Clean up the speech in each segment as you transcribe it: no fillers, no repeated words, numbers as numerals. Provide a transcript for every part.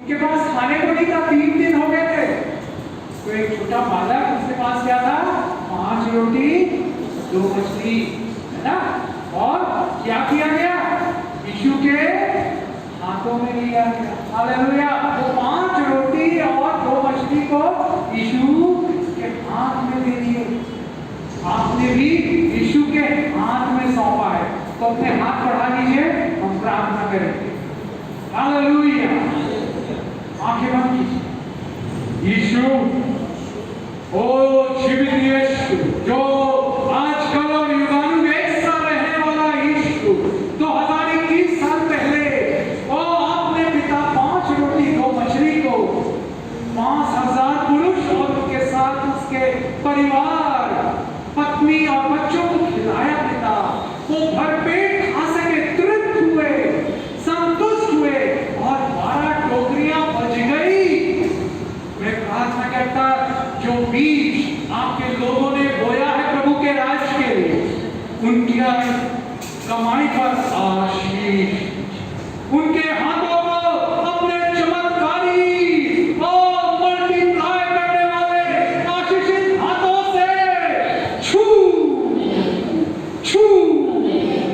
उनके पास खाने को नहीं था, 3 दिन हो गए थे। तो एक छोटा बालक, उसके पास क्या था? 5 रोटी 2 मछली, है ना। और क्या किया गया? यीशु के हाथों में लिया गया। हालेलुया। वो 5 रोटी और 2 मछली को यीशु के हाथ में दे दिए। आपने भी यीशु के हाथ में सौंपा है, तो अपने हाथ बढ़ा लीजिए, हम प्रार्थना करेंगे। हालेलुया। आंखें बंद कीजिए। यीशु, ओ जीवित यीशु, जो आजकल और युगानुग एक सा रहने वाला यीशु, 2021 साल पहले ओ आपने पिता 5 रोटी 2 मछली को 5000 पुरुष और उनके साथ उसके परिवार, पत्नी और बच्चों को खिलाया पिता। वो भरपेट खा सके, तृप्त हुए, संतुष्ट हुए और 12 टोकरियां बच गई। मैं प्रार्थना करता, जो बीज आपके लोगों ने बोया है प्रभु के राज के लिए, उनकी कमाई पर आशीष, उनके हाथों को अपने चमत्कारी और मल्टीप्लाई करने वाले आशीषित हाथों से छू छू,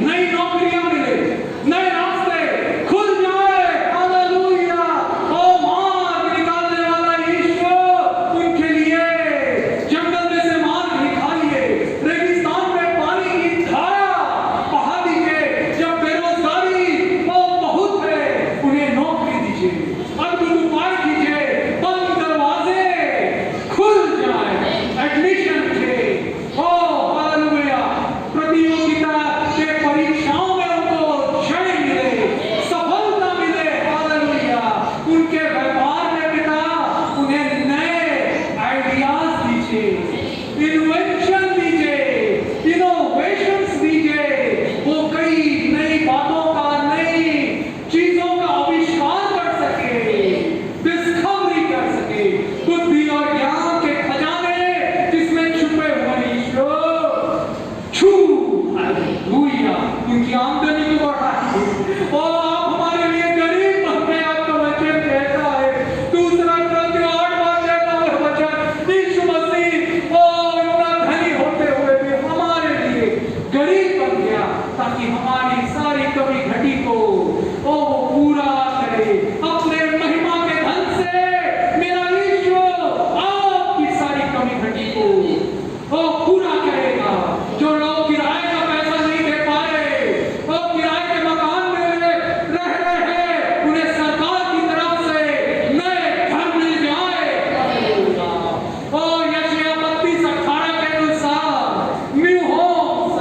नई नौकरियां मिले, नए रास्ते खुल जाए। हालेलुया। ओ मार्ग निकालने वाला यीशु, उनके लिए जंगल में से मार्ग निकालिए, रेगिस्तान में पानी की धारा बहा दीजिए। जब बेरोजगारी बहुत है, उन्हें नौकरी दीजिए, अद्भुत उपाय कीजिए, बंद दरवाजे खुल जाए, एडमिशन के ओ हालेलुया, प्रतियोगिता के परीक्षाओं में उनको जय मिले, सफलता मिले। हालेलुया। उनके व्यापार में पिता उन्हें नए आइडियाज दीजिए, इन्वेंशन दीजिए, इनोवेशंस दीजिए। वो कई नई बातों का, नई चीजों का आविष्कार कर सके, डिस्कवरी कर सके, बुद्धि और ज्ञान के खजाने जिसमें छुपे हुए ईश्वर छू। हालेलुया। उनकी आमदनी को बढ़ाइए। और आप हमारे लिए गरीब बन गए, आपका वचन कहता है। दूसरा कृत्य 8 बार कहता है वचन, यीशु मसीह और इतना धनी होते हुए भी हमारे लिए गरीब बन गया, ताकि हमारी सारी कमी घटी को ओ पूरा करे अपने महिमा के धन से। मेरा यीशु आपकी सारी कमी घटी को ओ पूरा करेगा। जो लोग किराए का पैसा नहीं दे पा रहे, वो किराए के मकान में रह रहे हैं, उन्हें सरकार की तरफ से नए घर मिल जाए। और यशायाह 32:18 के अनुसार न्यू होम्स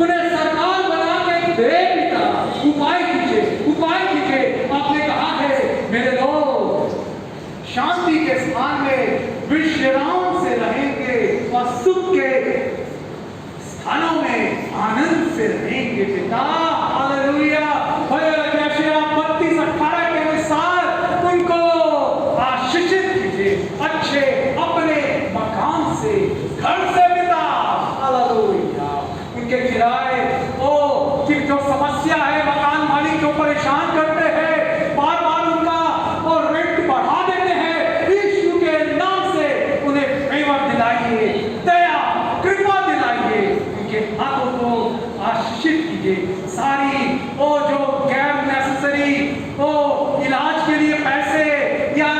उन्हें सरकार बना के दे पिता। उपाय कीजिए, उपाय कीजिए। आपने कहा है मेरे लोग शांति के स्थान में विश्राम से रहेंगे और सुख के स्थानों में आनंद से रहेंगे पिता। हालेलुया। यशायाह 32:18 के अनुसार उनको आशीषित कीजिए, अच्छे अपने मकान से, घर से पिता। हालेलुया। उनके किराए की जो समस्या है, मकान मालिक जो परेशान करते हैं, बार बार उनका और रेंट बढ़ा देते हैं, यीशु के नाम से उन्हें फेवर दिलाइए, दया कृपा दिलाइए। उनके हाथों को आशीषित कीजिए। सारी जो गैर नेसेसरी इलाज के लिए पैसे या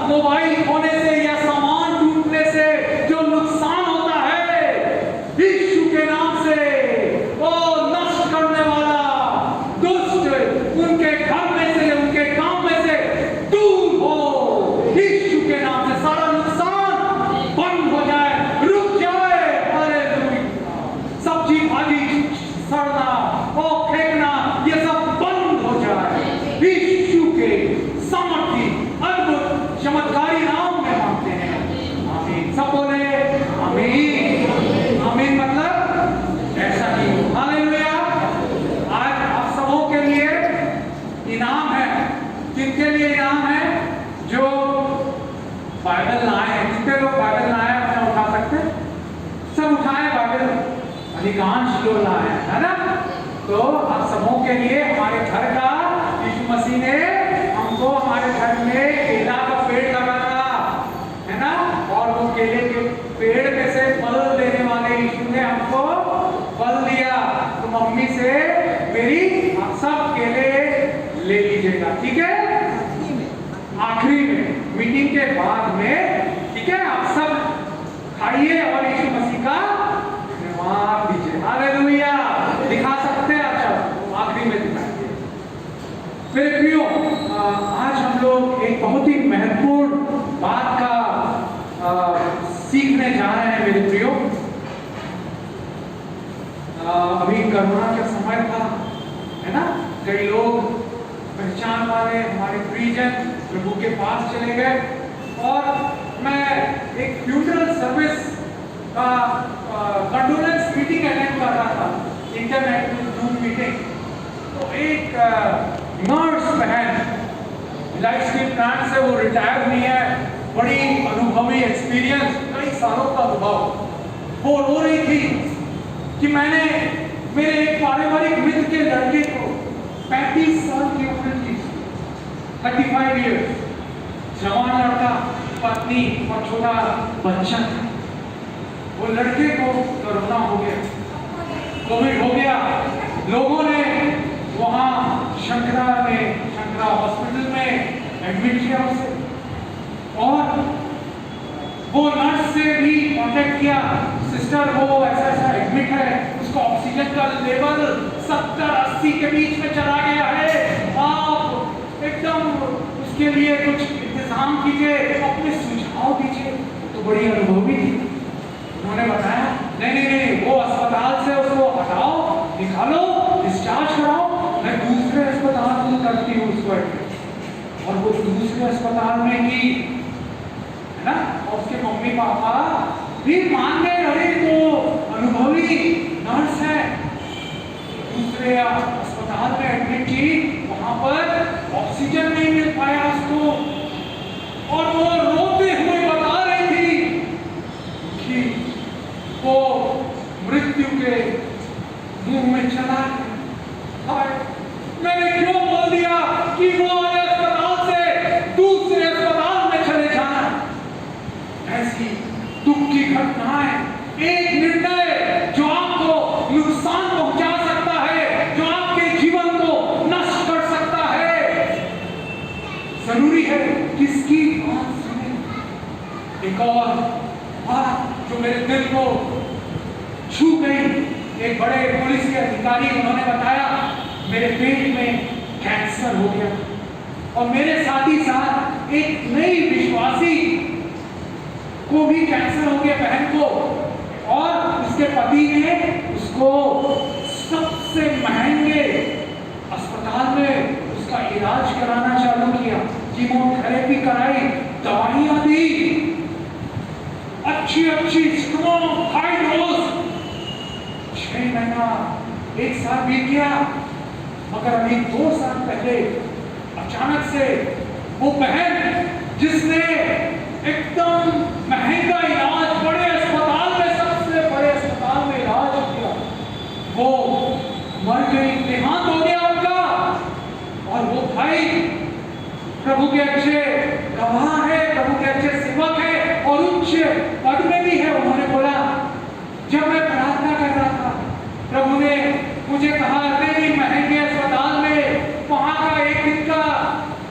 मोबाइल खोने से या सामान टूटने से जो नुकसान होता है, यीशु के नाम से नष्ट करने वाला दुष्ट उनके घर में से, उनके काम में से दूर हो। यीशु के नाम से सारा नुकसान बंद हो जाए, रुक जाए। हालेलुया। सब्जी भाजी सड़ना और फेंकना, ये सब बंद हो जाए। यीशु के सामर्थी अद्भुत चमत्कारी नाम में मांगते हैं। आमीन। सब बोले आमीन। आमीन मतलब ऐसा ही हो। हालेलुया। आज आप सबों के लिए इनाम है। किनके लिए इनाम है? जो बाइबल लाए हैं। कितने लोग बाइबल लाए हैं? अपना उठा सकते हैं? सब उठाए बाइबल, अधिकांश लोग लाए हैं, है ना। तो आप सबों के लिए हमारे घर का यीशु मसीह ने हमको हमारे घर में के बाद में, ठीक है, आप सब खाइए और यीशु मसीह का धन्यवाद दीजिए। हालेलुया। दिखा सकते हैं? अच्छा, आखिरी में दिखाएंगे। मेरे प्रियो, आज हम लोग एक बहुत ही महत्वपूर्ण बात का सीखने जा रहे हैं। मेरे प्रियो, अभी कोरोना का समय था, है ना, कई लोग पहचान वाले हमारे प्रियजन प्रभु के पास चले गए, और मैं एक फ्यूनरल सर्विस का कंडोलेंस मीटिंग अटेंड कर रहा था, इंटरनेट में जूम मीटिंग। तो एक नर्स बहन, लाइफ स्किल प्लांट से वो रिटायर हुई है, बड़ी अनुभवी, एक्सपीरियंस, कई सालों का अनुभव। वो रो रही थी कि मैंने मेरे एक पारिवारिक मित्र के लड़के को 35 साल की उम्र थी, 35 ईयर्स, जवान लड़का, पत्नी और छोटा बच्चा था। वो लड़के को कोरोना हो गया, कोविड हो गया। लोगों ने वहाँ शंकरा हॉस्पिटल में एडमिट किया उसे, और वो नर्स से भी कांटेक्ट किया, सिस्टर वो ऐसा एडमिट है, उसका ऑक्सीजन का लेवल 70-80 के बीच में चला गया है, आप एकदम उसके लिए कुछ इंतजाम कीजिए, अपने सुझाव दीजिए। तो बड़ी अनुभवी थी, उन्होंने बताया नहीं, वो अस्पताल से उसको हटाओ, निकालो, डिस्चार्ज कराओ, मैं दूसरे अस्पताल में करती हूँ उसको एडमिट। और वो दूसरे अस्पताल में की, है ना, और उसके मम्मी पापा भी मान गए, अरे वो अनुभवी नर्स है, दूसरे अस्पताल में एडमिट की, वहां पर ऑक्सीजन नहीं मिल पाया उसको, और वो रोते हुए बता रही थी कि वो मृत्यु के मुंह में चला गया। मैंने क्यों बोल दिया कि वो अस्पताल से दूसरे अस्पताल में चले जाना। ऐसी दुख की घटनाएं, एक निर्णय जो आपको नुकसान पहुंचा सकता है, जो आपके जीवन को नष्ट कर सकता है, जरूरी है किसकी बात सुने। एक और बात जो मेरे दिल को छू गई, एक बड़े पुलिस के अधिकारी, उन्होंने बताया मेरे पेट में कैंसर हो गया, और मेरे साथ ही साथ एक नई विश्वासी को भी कैंसर हो गया, बहन को, और उसके पति ने उसको सबसे महंगे अस्पताल में उसका इलाज कराना चालू किया, कीमोथेरेपी कराई, दवाइयां दी, अच्छी स्ट्रॉन्ग हाई डोज, 6 महीना 1 साल बीत गया, मगर अभी 2 साल पहले अचानक से वो बहन जिसने एकदम महंगा इलाज, बड़े अस्पताल में, सबसे बड़े अस्पताल में इलाज किया, वो मर गई, देहांत हो गया उनका। और वो भाई प्रभु के अच्छे गवाह है, प्रभु के अच्छे सेवक है, और उच्च पद में भी है। उन्होंने बोला, जब मैं प्रार्थना कर रहा था, प्रभु ने मुझे कहा, तेरी महंगे अस्पताल में, वहां का एक दिन का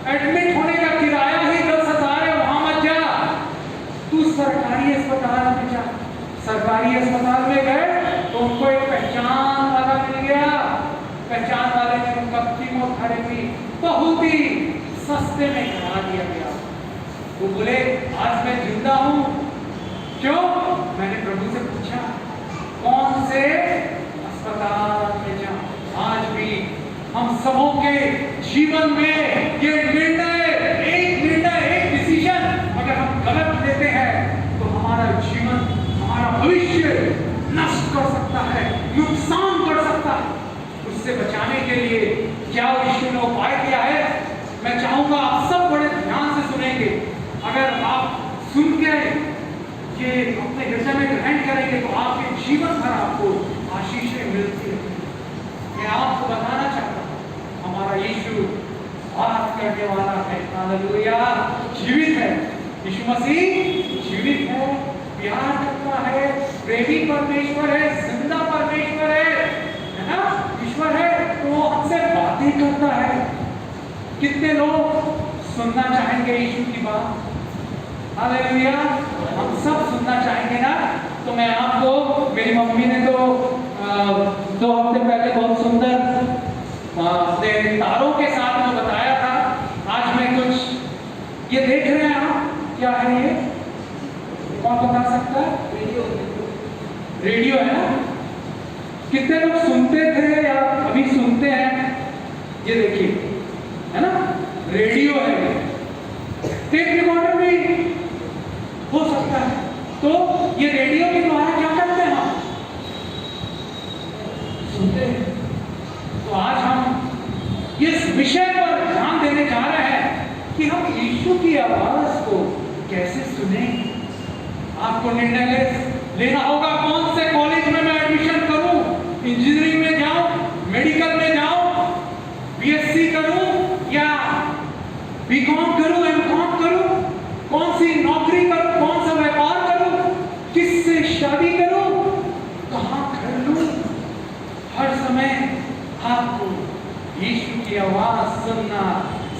एडमिट होने का किराया ही 10,000 है, वहां मत जा, तू सरकारी अस्पताल में जा। सरकारी अस्पताल में गए तो उनको एक पहचान वाला मिल गया, पहचान वाले ने उनका कीमोथेरेपी बहुत ही सस्ते में करा दिया गया। वो बोले, आज मैं जिंदा हूं, क्यों? मैंने प्रभु से पूछा कौन से अस्पताल में जाऊं। आज भी हम सबों के जीवन में ये निर्णय, एक डिसीजन अगर हम गलत लेते हैं तो हमारा जीवन, हमारा भविष्य नष्ट कर सकता है, नुकसान कर सकता है। उससे बचाने के लिए क्या यीशु ने उपाय किया है, मैं चाहूंगा आप सब बड़े ध्यान से सुनेंगे। अगर आप सुन के ये अपने हृदय में ग्रहण करेंगे तो आपके जीवन भर आपको आशीषें मिलती है। मैं आपको बताना चाहता हूँ, हमारा यीशु बात करने वाला है, हालेलुया, जीवित है। यीशु मसीह जीवित है, प्यार करता है, प्रेमी परमेश्वर है, जिंदा परमेश्वर है ना, ईश्वर है, तो वो हमसे बातें करता है। कितने लोग सुनना चाहेंगे यीशु की बात? हालेलुया। हम सब सुनना चाहेंगे ना। तो मैं आपको, मेरी मम्मी ने तो 2 हफ्ते पहले बहुत सुंदर अपने तारों के साथ में बताया था। आज मैं कुछ, ये देख रहे हैं आप, क्या है ये? कौन बता सकता है? रेडियो। रेडियो है ना? कितने लोग सुनते थे या अभी सुनते हैं? ये देखिए, है ना, रेडियो है। टेप रिकॉर्डर भी हो सकता है। तो ये रेडियो के द्वारा क्या करते हैं? हम सुनते हैं। तो आज हम इस विषय पर ध्यान देने जा रहे हैं कि हम यीशु की आवाज को कैसे सुने। आपको निर्णय लेना होगा, कौन से कॉलेज में मैं एडमिशन करूं, इंजीनियरिंग में जाऊं, मेडिकल में जाऊं, बीएससी करूं या बीकॉम करूं, एमकॉम करूं, कौन सी नौकरी करूं, कौन सा व्यापार करूं, किससे शादी करूं, कहां घर लूं। हर समय आपको यीशु की आवाज सुनना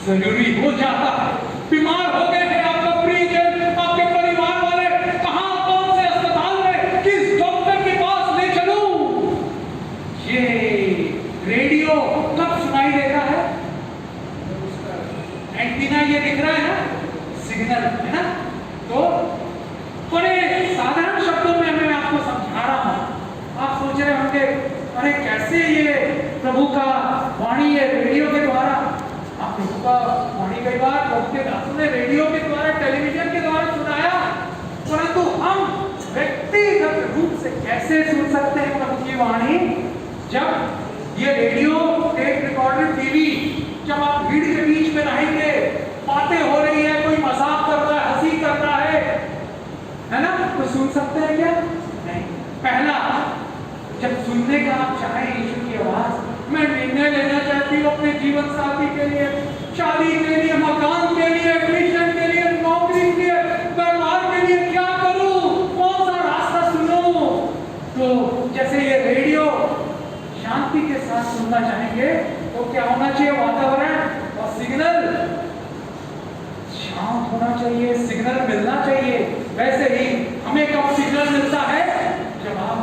जरूरी हो जाता है। बीमार हो गए हैं आपका परिजन, आपके परिवार वाले, कहां, कौन से अस्पताल में, किस डॉक्टर के पास ले चलूं? ये रेडियो कब सुनाई देता है? एंटीना ये दिख रहा है ना, सिग्नल, है ना? तो बड़े साधारण शब्दों में मैं आपको समझा रहा हूं। आप सोच रहे होंगे, अरे कैसे ये प्रभु का वाणी है रेडियो के द्वारा। आप प्रभु का वाणी कई बार प्रभु के दासों ने रेडियो के द्वारा, टेलीविजन के द्वारा सुनाया, परंतु हम व्यक्तिगत रूप से कैसे सुन सकते हैं प्रभु की वाणी? जब ये रेडियो, टेप रिकॉर्डर, टीवी, जब आप भीड़ के बीच में रहेंगे, बातें हो रही है, कोई मजाक कर रहा है, हंसी कर रहा है ना, तो सुन सकते हैं क्या? नहीं। पहला, जब सुनने का आप चाहें यीशु की आवाज, मैं निर्णय लेना चाहती हूँ अपने जीवन साथी के लिए, शादी के लिए, मकान के लिए, एडमिशन के लिए, नौकरी के लिए, व्यापार के लिए, क्या करूं, कौन सा रास्ता सुनूं? तो जैसे ये रेडियो शांति के साथ सुनना चाहेंगे तो क्या होना चाहिए? वातावरण और सिग्नल शांत होना चाहिए, सिग्नल मिलना चाहिए। वैसे ही हमें कब सिग्नल मिलता है? जब आप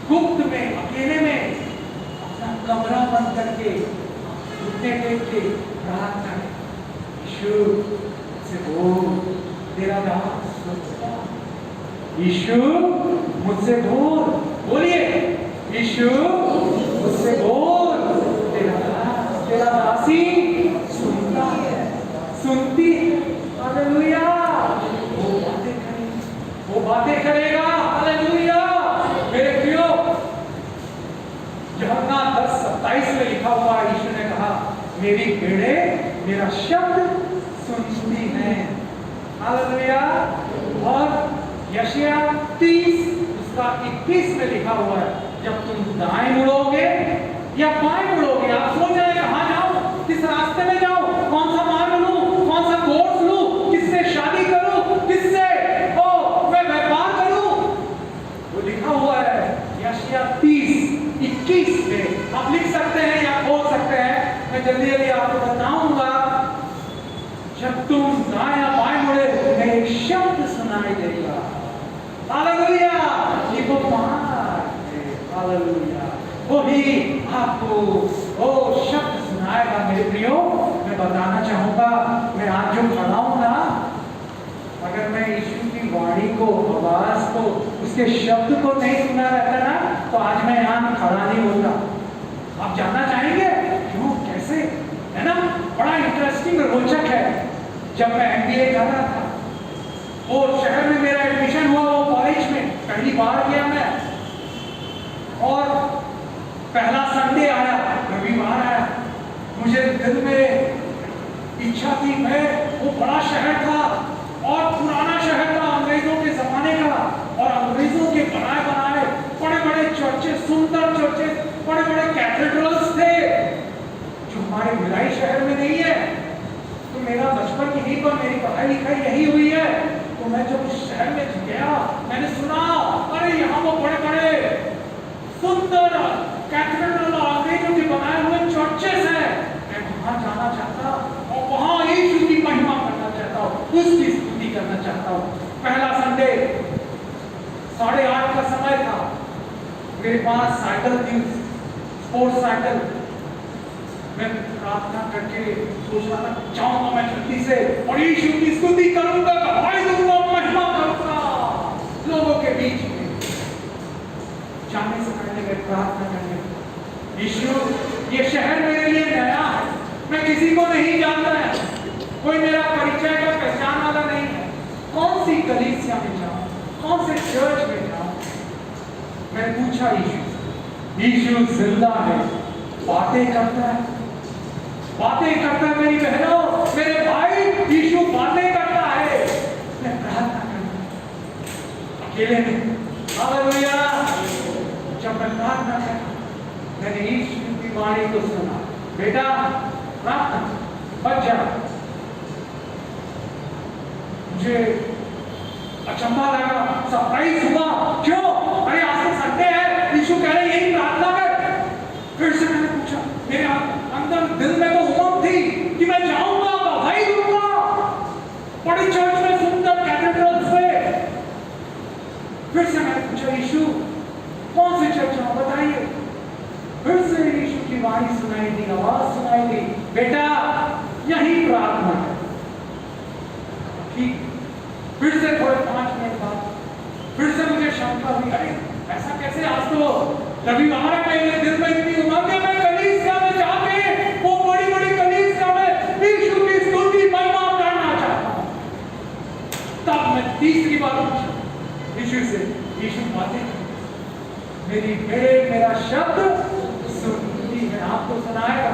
गुप्त में, अकेले में अपना कमरा बंद करके, घुटने टेक के प्रार्थना करें, यीशु से बोल, तेरा दास सुनता। यीशु मुझसे बोल, बोलिए, यीशु मुझसे बोल, तेरा दासी सुनता है, सुनती है। हालेलुया। वो बातें करेगा। हालेलुया। मेरे प्रियो, यूहन्ना 10:27 में लिखा हुआ, यीशु ने कहा, मेरी भेड़ें मेरा शब्द सुनती हैं। हालेलुया। और यशायाह 30:21 में लिखा हुआ है, जब तुम दाएं मुड़ोगे या बाएं मुड़ोगे, आप सोच रहे हैं कहां जाऊं, किस रास्ते में जाऊं, कौन सा मार्ग लूं, कौन सा कोर्स लूं, किससे शादी करूं, किससे मैं व्यापार करूं? वो लिखा हुआ है यशायाह 30:21 में। आप लिख सकते हैं या बोल सकते हैं, मैं जल्दी जल्दी आपको बताऊंगा। जब तुम दाएं या बाएं मुड़े, तुम्हें एक शब्द सुनाई देगा। हालेलुया। ये वो बात है। हालेलुया। वही आपको वो शब्द सुनाएगा। मेरे प्रियो, मैं बताना चाहूंगा, मैं आज जो खड़ा हूं ना, अगर मैं यीशु की वाणी को, आवाज को, उसके शब्द को नहीं सुना रहता ना, तो आज मैं यहाँ खड़ा नहीं होता। आप जानना चाहेंगे क्यों, कैसे? है ना, बड़ा इंटरेस्टिंग, रोचक है। जब मैं MBA कर रहा था, वो शहर में मेरा एडमिशन हुआ, वो कॉलेज में पहली बार गया मैं, और पहला संडे आया, रविवार आया, मुझे दिल में इच्छा थी, मैं, वो बड़ा शहर था और पुराना शहर था, अंग्रेजों के जमाने का, और अंग्रेजों के बनाए बड़े बड़े चर्चेस, सुंदर चर्चेस, बड़े बड़े कैथेड्रल्स थे, जो हमारे भिलाई शहर में नहीं है। तो मेरा बचपन यहीं पर, मेरी पढ़ाई लिखाई यही हुई है। तो मैं जब उस शहर में गया, मैंने सुना, अरे यहाँ वो बड़े बड़े सुंदर कैथेड्रल, अंग्रेजों के बनाए हुए चर्चेस हैं। मैं वहां जाना चाहता और वहां यीशु की महिमा करना चाहता हूँ, उसकी स्तुति करना चाहता चाहता हूँ। पहला संडे 8:30 का समय था, मेरे पास साइकिल थी, स्पोर्ट्स साइकिल। मैं प्रार्थना करके सोच रहा था जाऊंगा मैं जल्दी से और यीशु की स्तुति करूंगा, गवाही दूंगा, महिमा करूंगा लोगों के बीच में। जाने से पहले मैं प्रार्थना करने, यीशु ये शहर मेरे लिए नया है, मैं किसी को नहीं जानता है, कोई मेरा परिचय का पहचान वाला नहीं है, कौन सी कलीसिया में जाऊं, कौन से चर्च में जाऊं। मैं पूछा यीशु जिंदा है, बातें करता है, बातें करता है मेरी बहनों, मेरे भाई, यीशु बातें करता है। मैं प्रार्थना करता अकेले में, हालेलुया। जब मैं प्रार्थना करता मैंने यीशु की वाणी को सुना, बेटा प्रार्थना बच जा। मुझे अचंभा लगा, सरप्राइज हुआ, क्यों? अरे आज तो संडे है, यीशु कह रहे यही प्रार्थना कर। फिर से मैंने पूछा, मेरे अंदर दिल में तो उमंग थी कि मैं जाऊंगा, गवाही दूंगा बड़ी चर्च में, सुंदर कैथेड्रल से। फिर से मैंने पूछा, यीशु कौन सी चर्च है बताइए। फिर से यीशु की वाणी सुनाई दी, आवाज सुनाई दी, बेटा यही प्रार्थना कर। ठीक। फिर से थोड़े 5 मिनट बाद फिर से मुझे शंका हुई, अरे ऐसा कैसे, आज तो रविवार है, मेरे दिल में इतनी उमंग है, मैं कलीसिया में जाके वो बड़ी बड़ी कलीसिया में यीशु की स्तुति महिमा करना चाहता हूँ। तब मैं तीसरी बार पूछा यीशु से, यीशु बातें मेरा शब्द सुनती है, आपको सुनाएगा।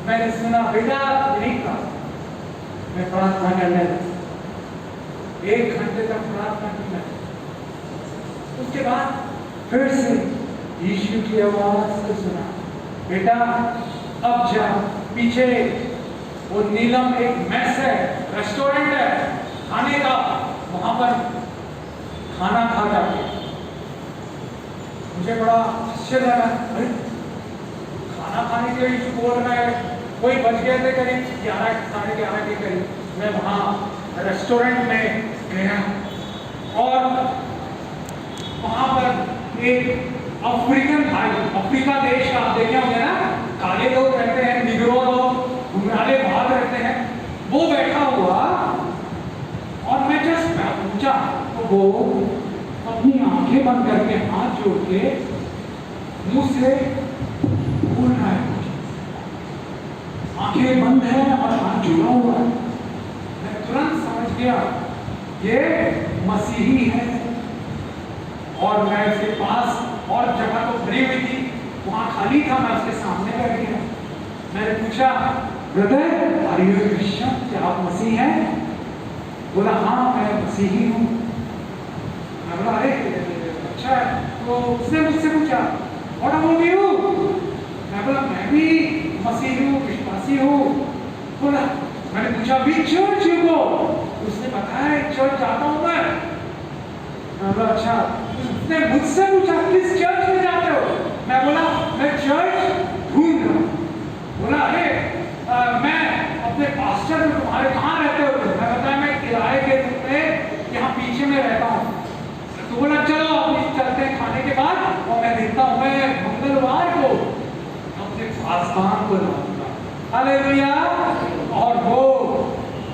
मैंने सुना, बेटा यही था। मैं प्रार्थना करने लगा, 1 घंटे तक प्रार्थना की मैंने। उसके बाद फिर से यीशु की आवाज को सुना, बेटा अब जा पीछे, वो नीलम एक मेस है, रेस्टोरेंट है खाने का, वहां पर खाना खा जाके। मुझे बड़ा आश्चर्य लगा, अरे खाना खाने के लिए यीशु बोल रहा है। कोई बच गए थे करीब 11 साढ़े 11 के करीब, मैं वहां रेस्टोरेंट में गया और वहां पर एक अफ्रीकन भाई, अफ्रीका देश का आप देखे होंगे ना, काले लोग रहते हैं, निगरो लोग, घुंघराले बाल रहते हैं, वो बैठा हुआ। और मैं जस्ट पूछा तो वो अपनी आंखें बंद करके हाथ जोड़ के मुंह से बोल रहा है, आंखें बंद है और हाथ जुड़ा हुआ है। मैं तुरंत समझ गया ये मसीही है। और मैं उसके पास, और जगह तो भरी हुई थी, वहां खाली था, मैं उसके सामने बैठ गया। मैंने पूछा, ब्रदर आर यू क्रिश्चियन, क्या आप मसीह हैं? बोला हाँ मैं मसीही हूँ। मैं बोला अरे अच्छा है। तो उसने मुझसे पूछा व्हाट अबाउट यू? मैं बोला मैं भी मसीही हूँ, विश्वासी हूँ। बोला, मैंने पूछा विच चर्च यू गो? उसने बताया चर्च जाता हूँ मैं बोला अच्छा। उसने मुझसे पूछा किस चर्च में जाते हो? मैं बोला मैं चर्च ढूंढ रहा हूँ। बोला अरे मैं अपने पास्टर में, तुम्हारे कहाँ रहते हो? मैं बताया मैं किराए के रूप में यहाँ पीछे में रहता हूँ। तो बोला चलो आप चलते हैं खाने के बाद, और मैं देखता हूँ मैं मंगलवार को अपने पासवान को लाऊंगा। हालेलुया। और वो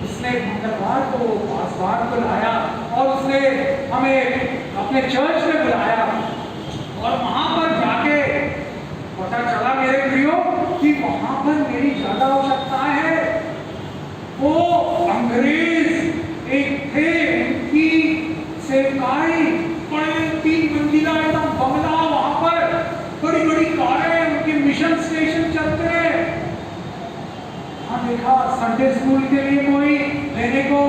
उसने मंगलवार को पासवान को लाया और उसने हमें अपने चर्च में बुलाया। और वहां पर जाके पता चला मेरे प्रियो कि वहां पर मेरी ज्यादा आवश्यकता है। वो अंग्रेज एक थे, उनकी सेवकाई, बड़े 3 मंजिला एकदम बंगला, वहां पर बड़ी बड़ी कारें, उनके मिशन स्टेशन चलते हैं। वहां देखा संडे स्कूल के लिए कोई लेने को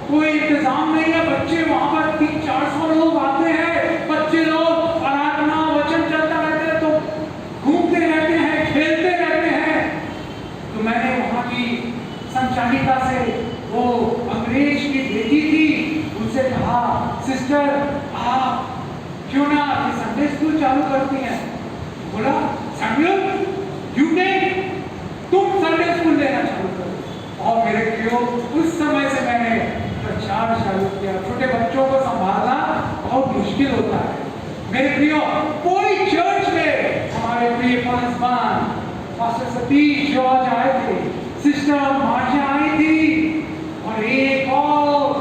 कोई इंतजाम नहीं है। बच्चे वहां पर 300-400 लोग आते हैं, बच्चे लोग आराधना वचन चलता रहते हैं तो घूमते रहते हैं, खेलते रहते हैं। तो मैंने वहां की संचालिका से, वो अंग्रेज की बेटी थी, उनसे कहा सिस्टर आप क्यों ना संडे स्कूल चालू करती हैं? बोला सैमुअल यू टेक, तुम संडे स्कूल लेना चालू करो। और मेरे प्रियो उस समय से मैंने विचार चालू किया। छोटे बच्चों को संभालना बहुत मुश्किल होता है मेरे प्रियो। पूरी चर्च में हमारे प्रिय पासवान पास्टर सतीश जॉर्ज आए थे, सिस्टर मार्शा आई थी, और एक और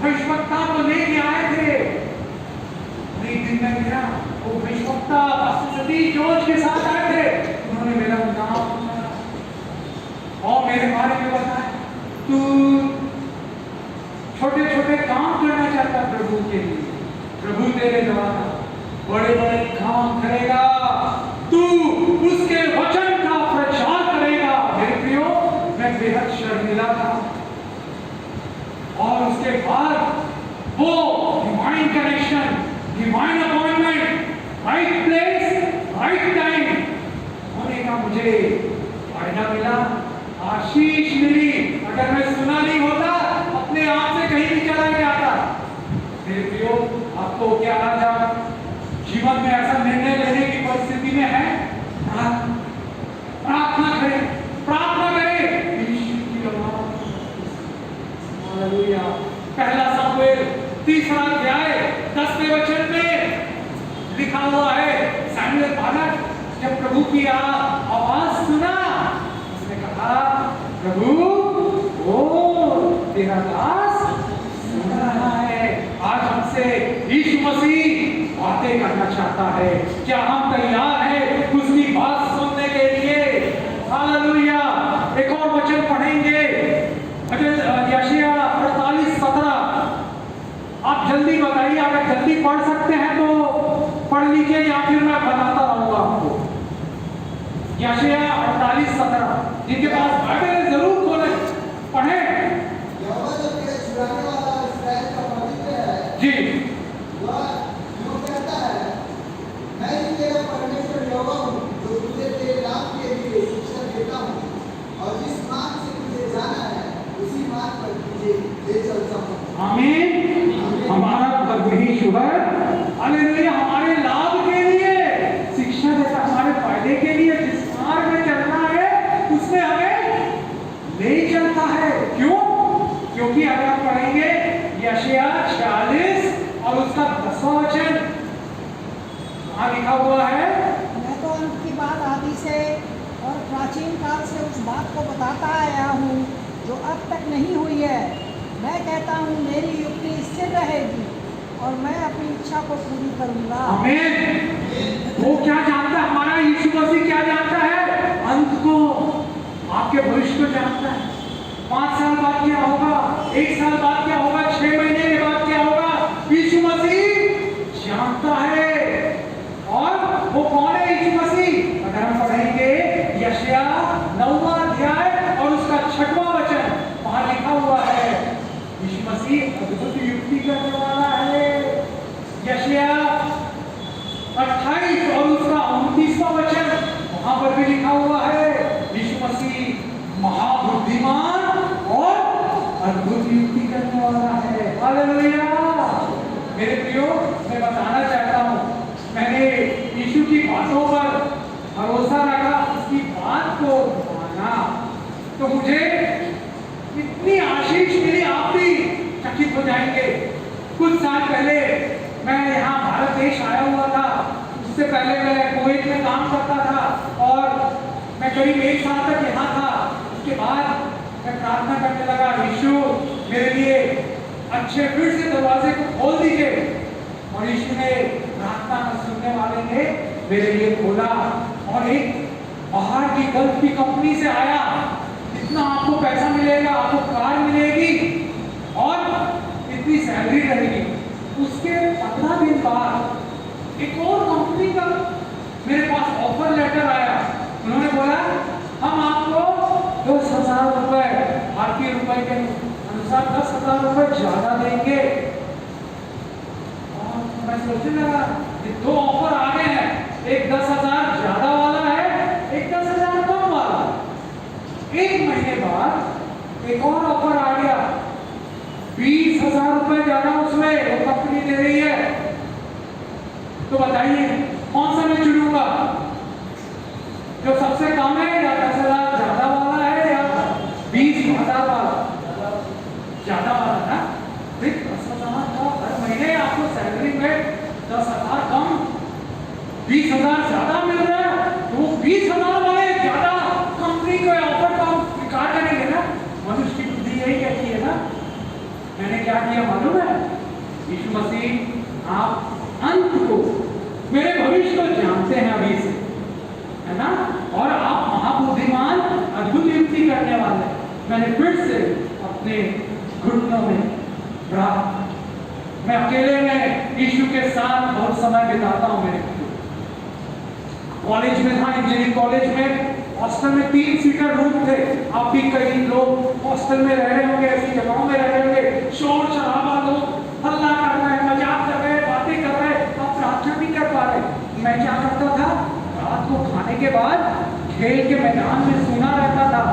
भविष्यवक्ता को लेके आए थे। एक दिन में गया, वो भविष्यवक्ता पास्टर सतीश जॉर्ज के साथ आए थे। उन्होंने मेरा नाम पूछा और मेरे बारे में बताया, तू छोटे छोटे काम करना चाहता प्रभु के लिए, प्रभु तेरे द्वारा बड़े बड़े काम करेगा, तू उसके वचन का प्रचार करेगा। मेरे प्रियो, मैं बेहद शर्मिला था। और उसके बाद वो divine connection, divine appointment, right place right time होने का मुझे फायदा मिला, आशीष मिली। अगर मैं सुना नहीं होता, अपने आप से कहीं भी चला जाता। मेरे प्रियो, आपको क्या आज जीवन में ऐसा निर्णय लेने की परिस्थिति में है, प्रार्थना करें, प्रार्थना करें। हालेलुया। पहला सामुएल 3 अध्याय 10वें वचन में लिखा हुआ है, सैमुएल बालक जब प्रभु की आवाज सुना, उसने कहा, प्रभु ओ तेरा दास सुन रहा है। आज हमसे यीशु मसीह बातें करना चाहता है। क्या हम तैयार हैं उसकी बात सुनने के लिए? हालेलुया। एक और वचन पढ़ेंगे, यशायाह 48:17। आप जल्दी बताइए, अगर जल्दी पढ़ सकते हैं तो पढ़ लीजिए, या फिर मैं बताता रहूंगा आपको। यशायाह 48:17, जिनके पास बाइबल है जरूर खोलें, पढ़ें। यहोवा जो तेरे छुड़ाने वाला इस्राएल का पवित्र है, जी, वह यूं कहता है, मैं ही तेरा परमेश्वर यहोवा हूँ, जो तुझे तेरे लाभ के लिए शिक्षा देता हूँ, और जिस मार्ग से तुझे जाना है उसी मार्ग पर तुझे ले चलता हूँ। आमीन। हमारा परमेश्वर हालेलुया हमारे लाभ के लिए शिक्षा देता, हमारे फायदे के लिए जिस मार्ग में चलना है उसमें हमें ले चलता है। क्यों? क्योंकि अगर आप पढ़ेंगे यशायाह 46 और उसका 10वां वचन, वहां लिखा हुआ है, मैं तो अंत की बात आदि से और प्राचीन काल से उस बात को बताता आया हूँ जो अब तक नहीं हुई है। मैं कहता हूँ मेरी युक्ति स्थिर रहेगी और मैं अपनी इच्छा को पूरी करूँगा। आमीन। वो क्या जानता है, हमारा यीशु मसीह क्या जानता है? अंत को, आपके भविष्य को जानता है। 5 साल बाद क्या होगा, 1 साल बाद क्या होगा, 6 महीने के बाद क्या होगा, यीशु मसीह जानता है। और वो कौन है यीशु मसीह? अगर हम पढ़ेंगे यशायाह 9वां अध्याय और उसका 6वां वचन, वहां लिखा हुआ है, यीशु मसीह अद्भुत युक्ति करने वाला है। यशायाह 28 और उसका 29वां वचन, वहां पर भी लिखा हुआ है, यीशु मसीह महाबुद्धिमान और अद्भुत युक्ति करने वाला है। हालेलुया। मेरे प्रियो, मैं बताना चाहता हूँ, मैंने यीशु की बातों पर भरोसा रखा, उसकी बात को माना, तो मुझे इतनी आशीष मिली, आप भी चकित हो जाएंगे। कुछ साल पहले मैं यहाँ भारत देश आया हुआ था। उससे पहले मैं कुवैत में काम करता था और मैं करीब 1 साल तक यहाँ था। उसके बाद मैं प्रार्थना करने लगा, यीशु मेरे लिए अच्छे फिर से दरवाजे को खोल दीजिए। और यीशु ने प्रार्थना सुनने वाले ने मेरे लिए खोला, और एक बाहर की गल्फ की कंपनी से आया, इतना आपको पैसा मिलेगा, आपको कार मिलेगी और इतनी सैलरी रहेगी। उसके 15 दिन बाद एक और कंपनी का मेरे पास ऑफर लेटर आया। उन्होंने बोला, हम आपको 10,000 रुपए, भारतीय रुपए के अनुसार 10,000 रुपए ज्यादा देंगे। और मैं सोचने लगा, ये 2 ऑफर आ गए हैं, एक 10,000 ज्यादा वाला है, एक 10,000 कम वाला। 1 महीने बाद एक और ऑफर आ गया, 20,000 रुपए ज्यादा उसमें वो कंपनी दे रही है। तो बताइए कौन सा मैं चुनूंगा? जो सबसे कम है, या 10,000 ज्यादा वाला है, या 20,000 वाला? ज्यादा वाला ना। आपको सैलरी में 10,000 कम 20,000 ज्यादा मिल रहा है, तो 20,000 वाले ज्यादा कंपनी को ऑफर का स्वीकार करेंगे ना। मनुष्य की बुद्धि यही कहती है ना। मैंने क्या किया मालूम है? यीशु मसीह आप अंत को, मेरे भविष्य को जानते हैं अभी से, है ना, और आप महाबुद्धिमान अद्भुत युक्ति करने वाले। मैंने फिर से अपने घुटनों में रहा, मैं अकेले में यीशु के साथ बहुत समय बिताता हूं। मेरे कॉलेज में था, इंजीनियरिंग कॉलेज में, हॉस्टल में 3 सीटर रूम थे। आप भी कई लोग हॉस्टल में रह रहे होंगे, ऐसी जगहों में रह रहे होंगे, शोर शराबा, लोग हल्ला कर रहे हैं, मजाक कर रहे हैं, बातें कर रहे हैं, आप प्रार्थना नहीं कर पा रहे। मैं क्या करता था, रात को खाने के बाद खेल के मैदान में सोना रहता था,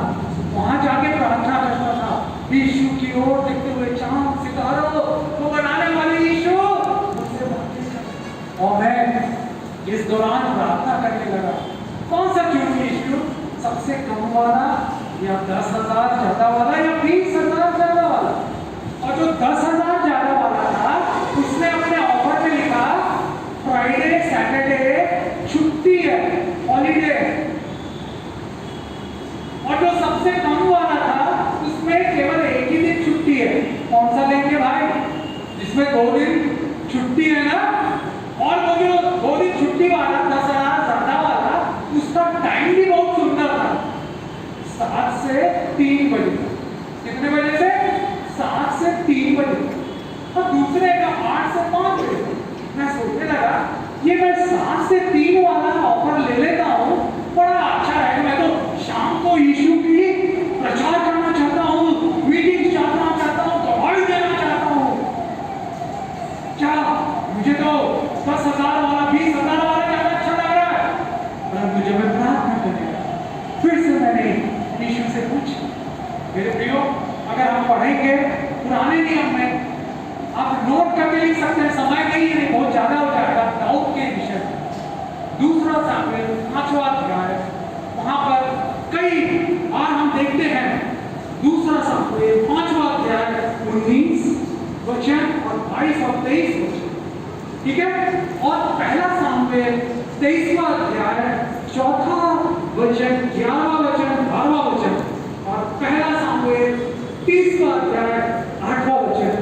वहां जाके प्रार्थना करता था, यीशु की ओर देखते हुए, चांद सितारों को बनाने वाले यीशु मुझसे बातें कर। और मैं इस दौरान प्रार्थना करने लगा, कौन सा चुनूं यीशु, सबसे कम वाला या 10,000 ज्यादा वाला या 20,000 ज्यादा वाला? और जो 10,000 ज्यादा वाला था, उसने अपने ऑफर में लिखा फ्राइडे सैटरडे छुट्टी है, हॉलीडे। और जो सबसे कम वाला था, उसमें केवल एक ही दिन छुट्टी है। कौन सा लेंगे भाई? जिसमें 2 दिन छुट्टी है ना। और वो जो 2 दिन छुट्टी वाला 10,000 ज्यादा वाला, उसका टाइम भी बहुत सुंदर था, 7 से 3 बजे। कितने बजे से? 7 से 3 बजे। और दूसरे का 8 से 5 बजे। मैं सोचने लगा, ये मैं 7 से 3 वाला ऑफर ले लेता हूँ, बड़ा अच्छा है। मैं तो शाम को यीशु की प्रचार करना चाहता हूँ, मीटिंग चाहता हूँ, गवाही देना चाहता हूँ। क्या मुझे तो 10,000 वाला 20,000 वाला ज्यादा अच्छा लग रहा है। परंतु जब मैं प्रार्थना करने लगा, फिर से मैंने यीशु से पूछा। मेरे प्रियो, अगर हम पढ़ेंगे पुराने नियम में, आप नोट करके लिख सकते हैं, समय नहीं है, बहुत ज्यादा हो जाएगा। दाऊद के विषय में 2 सामुएल 5वां अध्याय, वहां पर कई बार हम देखते हैं 2 सामुएल 5वां अध्याय 19 वचन और 22 और 23 वचन, ठीक है। और 1 सामुएल 23वां अध्याय 4 वचन, 11वां वचन, 12वां वचन, और 1 सामुएल 30वां अध्याय 8वां वचन।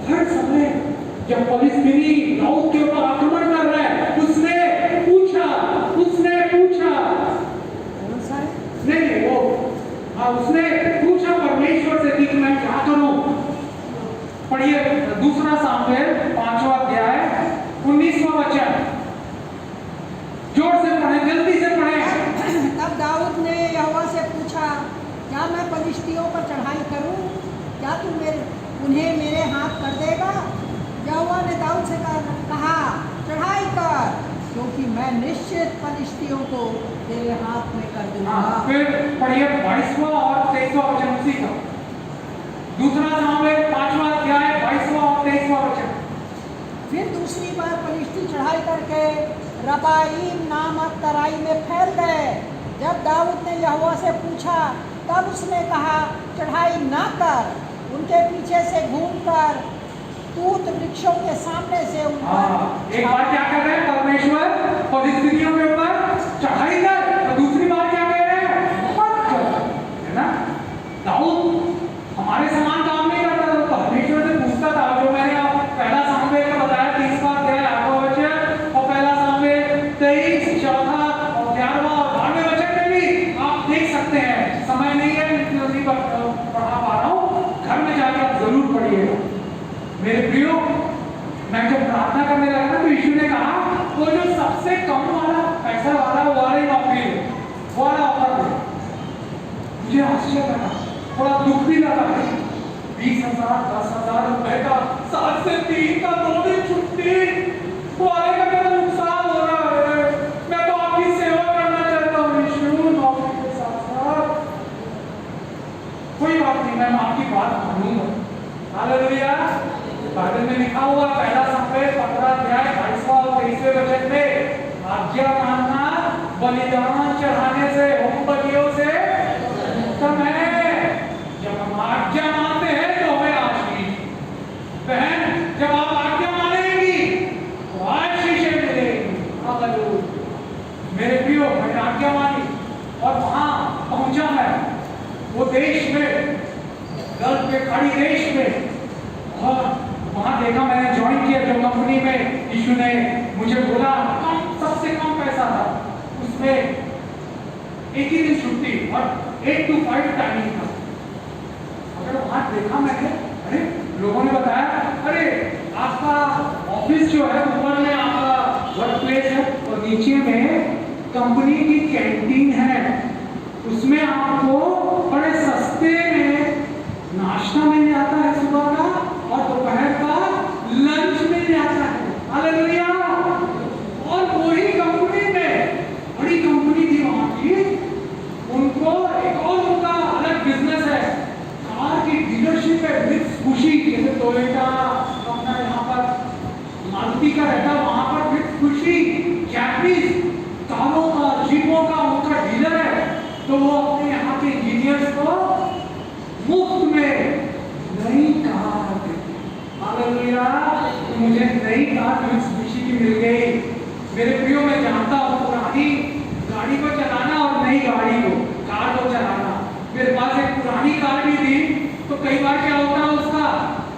हर समय जब फिलिस्तीनी दाऊद के ऊपर आक्रमण कर रहे हैं, उसने पूछा नहीं वो उसने पूछा परमेश्वर से कि मैं क्या करूं। पढ़िए 2 सामुएल 5वां अध्याय 19वां वचन, जोर से पढ़े, जल्दी से पढ़े। तब दाऊद ने यहोवा से पूछा, क्या मैं पलिश्तियों पर चढ़ाई करूं? क्या तू उन्हें मेरे हाथ कर देगा? यहोवा ने दाऊद से कहा, चढ़ाई कर, क्योंकि मैं निश्चित पलिश्तियों को तेरे हाथ में कर दूंगा। फिर पढ़िए 22वां और 23वां वचन उसी का। 2 सामुएल 5वां अध्याय 22वां और 23वां वचन। फिर दूसरी बार पलिश्ती चढ़ाई करके रबाईम नामक तराई में फैल गए। जब दाऊद ने यहोवा से पूछा, तब उसने कहा, चढ़ाई ना कर, उनके पीछे से घूमकर तूत वृक्षों के सामने से एक बार क्या कर रहे हैं परमेश्वर परिस्थितियों के ऊपर चढ़ाई कर, तो दूसरी बार क्या कह रहे हैं, मत कर, है ना। दाऊद हमारे समान काम नहीं करता था, तो परमेश्वर से पूछता था। जो मैंने 1 सामुएल का बताया 30वां अध्याय 8वां वचन, और 1 सामुएल 23 4वां और 11वां और 12वें वचन में भी आप देख सकते हैं। समय नहीं है, नहीं पढ़ा पा रहा हूँ, घर में जाकर आप जरूर पढ़िएगा। मेरे प्रियो, मैं जब प्रार्थना करने लगा तो यीशु ने कहा, वो जो सबसे कम वाला पैसा वाला वो वाली नौकरी है, वो वाला ऑफर है। मुझे आश्चर्य लगा, थोड़ा दुख भी लगा। 20,000 10,000 रुपए का 7 से 3 का 2 दिन छुट्टी वाले का मेरा नुकसान हो रहा है। मैं तो आपकी सेवा करना चाहता हूँ यीशु, नौकरी के साथ साथ। कोई बात नहीं, मैं आपकी बात मानूंगा। हालेलुया। बाइबल में लिखा हुआ 1 सामुएल 15 अध्याय 22वां और 23वें वचन में, आज्ञा मानना बलिदान चढ़ाने से, होम बलियों से उत्तम है। जब हम आज्ञा मानते हैं तो हमें आशीष। बहन, जब आप आज्ञा मानेंगी यीशु ने मुझे बोला सबसे कम पैसा था उसमें, एक ही दिन छुट्टी और 8 to 5 टाइमिंग था। अगर वहां देखा मैंने, अरे लोगों ने बताया अरे आपका ऑफिस जो है ऊपर में आपका वर्क प्लेस है और नीचे में कंपनी की कैंटीन है, उसमें आपको बड़े सस्ते में नाश्ता मिल जाता है सुबह का और दोपहर का लंच मिल जाता है। हालेलुया। और वही कंपनी में, बड़ी कंपनी थी वहां की, उनको एक और उनका अलग बिजनेस है, कार की डीलरशिप है, मित्सुबिशी, जैसे टोयोटा अपना यहाँ पर मारुति का रहता, वहां पर मित्सुबिशी जापानीज कारों का, जीपों का उनका डीलर है। तो वो अपने यहाँ के इंजीनियर्स को मुफ्त में नई कार देते। हालेलुया। तो मुझे नई कार मित्सुबिशी की मिल गई। मेरे प्रियो, मैं जानता हूँ पुरानी गाड़ी को चलाना और नई गाड़ी को, कार को चलाना। मेरे पास एक पुरानी कार भी थी, तो कई बार क्या होता है उसका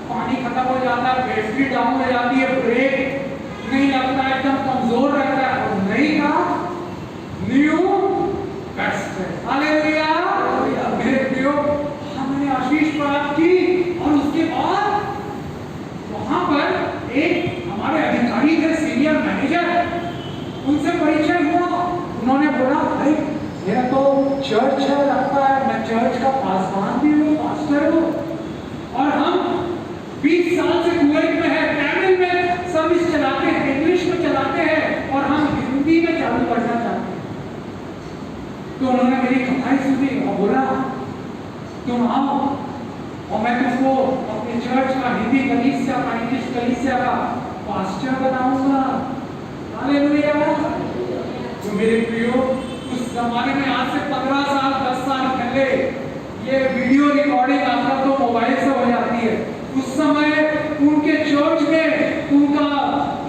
पानी खत्म हो जाता है, बैटरी डाउन हो जाती है, ब्रेक नहीं लगता, एकदम कमजोर रहता है। और नई कार न्यू बेस्ट है। हालेलुया। मेरे प्रियो, हमने आशीष प्राप्त की और उसके बाद वहां पर एक हमारे अधिकारी थे, सीनियर मैनेजर, उनसे परिचय हुआ। उन्होंने बोला भाई मेरा तो चर्च है, लगता है मैं चर्च का पासवान भी हूँ, पास्टर हूँ, और हम 20 साल से कुवैत में है, तमिल में सर्विस चलाते हैं, इंग्लिश में चलाते हैं और हम हिंदी में चालू करना चाहते हैं। तो उन्होंने मेरी कथाएं सुनी और बोला तुम आओ और मैं तुमको अपने चर्च का हिंदी कलीसिया का, इंग्लिश कलीसिया का पास्टर बनाऊंगा। हालेलुया। तो मेरे प्रियो, उस जमाने में आज से 15 साल 10 साल पहले ये वीडियो रिकॉर्डिंग आपका तो मोबाइल से हो जाती है। उस समय उनके चर्च में, उनका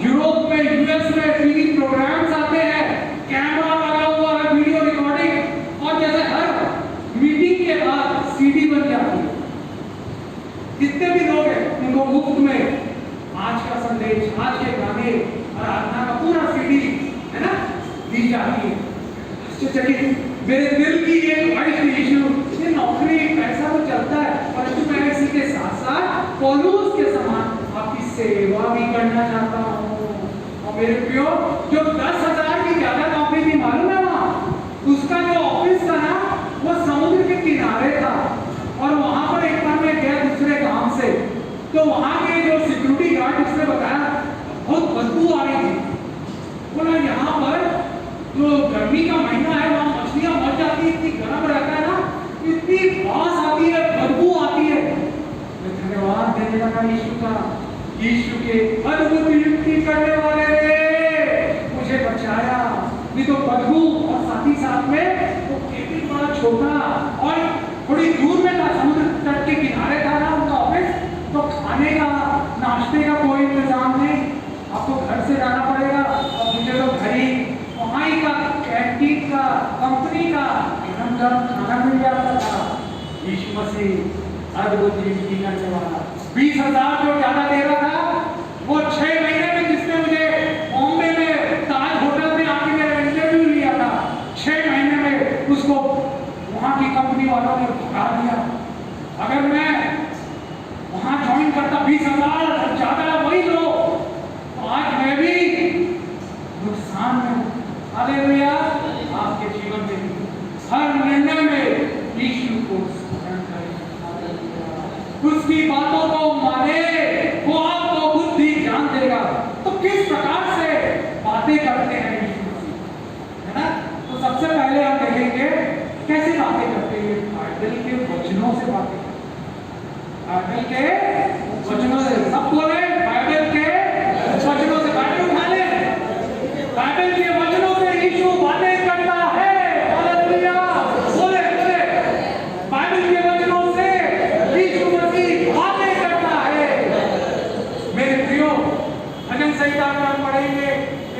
यूरोप में, यूएस में टीवी प्रोग्राम्स आते हैं, कैमरा लगा हुआ है, वीडियो रिकॉर्डिंग, और जैसे हर मीटिंग के बाद सीडी बन जाती है। जितने भी लोग हैं उनको मुफ्त में आज का संदेश, आज के गाने, आराधना का पूरा सीडी है ना दी जाती है। चलिए, मेरे दिल की ये ख्वाहिश थी यीशु, ये नौकरी पैसा तो चलता है, परंतु मैं इसी के साथ साथ पौलुस के समान आपकी सेवा भी करना चाहता हूँ। और मेरे प्रियो, जो 10,000 की ज्यादा नौकरी थी मालूम है वहाँ, उसका जो ऑफिस था ना वो समुद्र के किनारे था। और वहां पर एक बार मैं गया दूसरे गांव से, तो वहां के जो सिक्योरिटी गार्ड, उसने बताया बहुत बदबू आ रही थी। बोला यहाँ पर जो गर्मी का महीना है वहाँ मछलियां मर जाती है, इतनी गर्म रहता है ना, इतनी बास आती है, बदबू आती है। मैं धन्यवाद देने लगा यीशु का, यीशु के अद्भुत युक्ति करने वाले ने मुझे बचाया। नहीं तो बदबू, और साथ ही साथ में वो केबिन बड़ा छोटा और थोड़ी दूर में था, समुद्र तट के किनारे था ना उनका ऑफिस, तो खाने का, नाश्ते का कोई इंतजाम नहीं, आपको घर से जाना पड़ेगा। और मुझे तो घर ही, वहाँ ही का कैंटीन का, कंपनी का गरम गरम खाना मिल जाता था। यीशु मसीह अद्भुत युक्ति करने वाला, 20,000 जो ज्यादा दे रहा था, वो 6 महीने में, जिसने मुझे बॉम्बे में ताज होटल में आके मेरा इंटरव्यू लिया था, 6 महीने में उसको वहाँ की कंपनी वालों ने भगा दिया। अगर मैं वहाँ ज्वाइन करता 20,000 ज्यादा वही लो, तो आज मैं भी नुकसान में हूँ। हालेलुया। आपके जीवन में हर निर्णय में यीशु को स्मरण करें, उसकी बातों को माने, वो आपको बुद्धि ज्ञान देगा। तो किस प्रकार से बातें करते हैं यीशु मसीह, है ना? तो सबसे पहले हम देखेंगे कैसे बातें करते हैं। बाइबल के वचनों से बातें करते हैं, बाइबल के वचनों से। सब बोले बाइबल के वचनों से। बाइबल उठा ले, बाइबल के वचनों से यीशु बातें करता है। हालेलुया। बोले बोले, बाइबल के वचनों से यीशु मसीह बातें करता है। मेरे प्रियो, भजन संहिता में हम पढ़ेंगे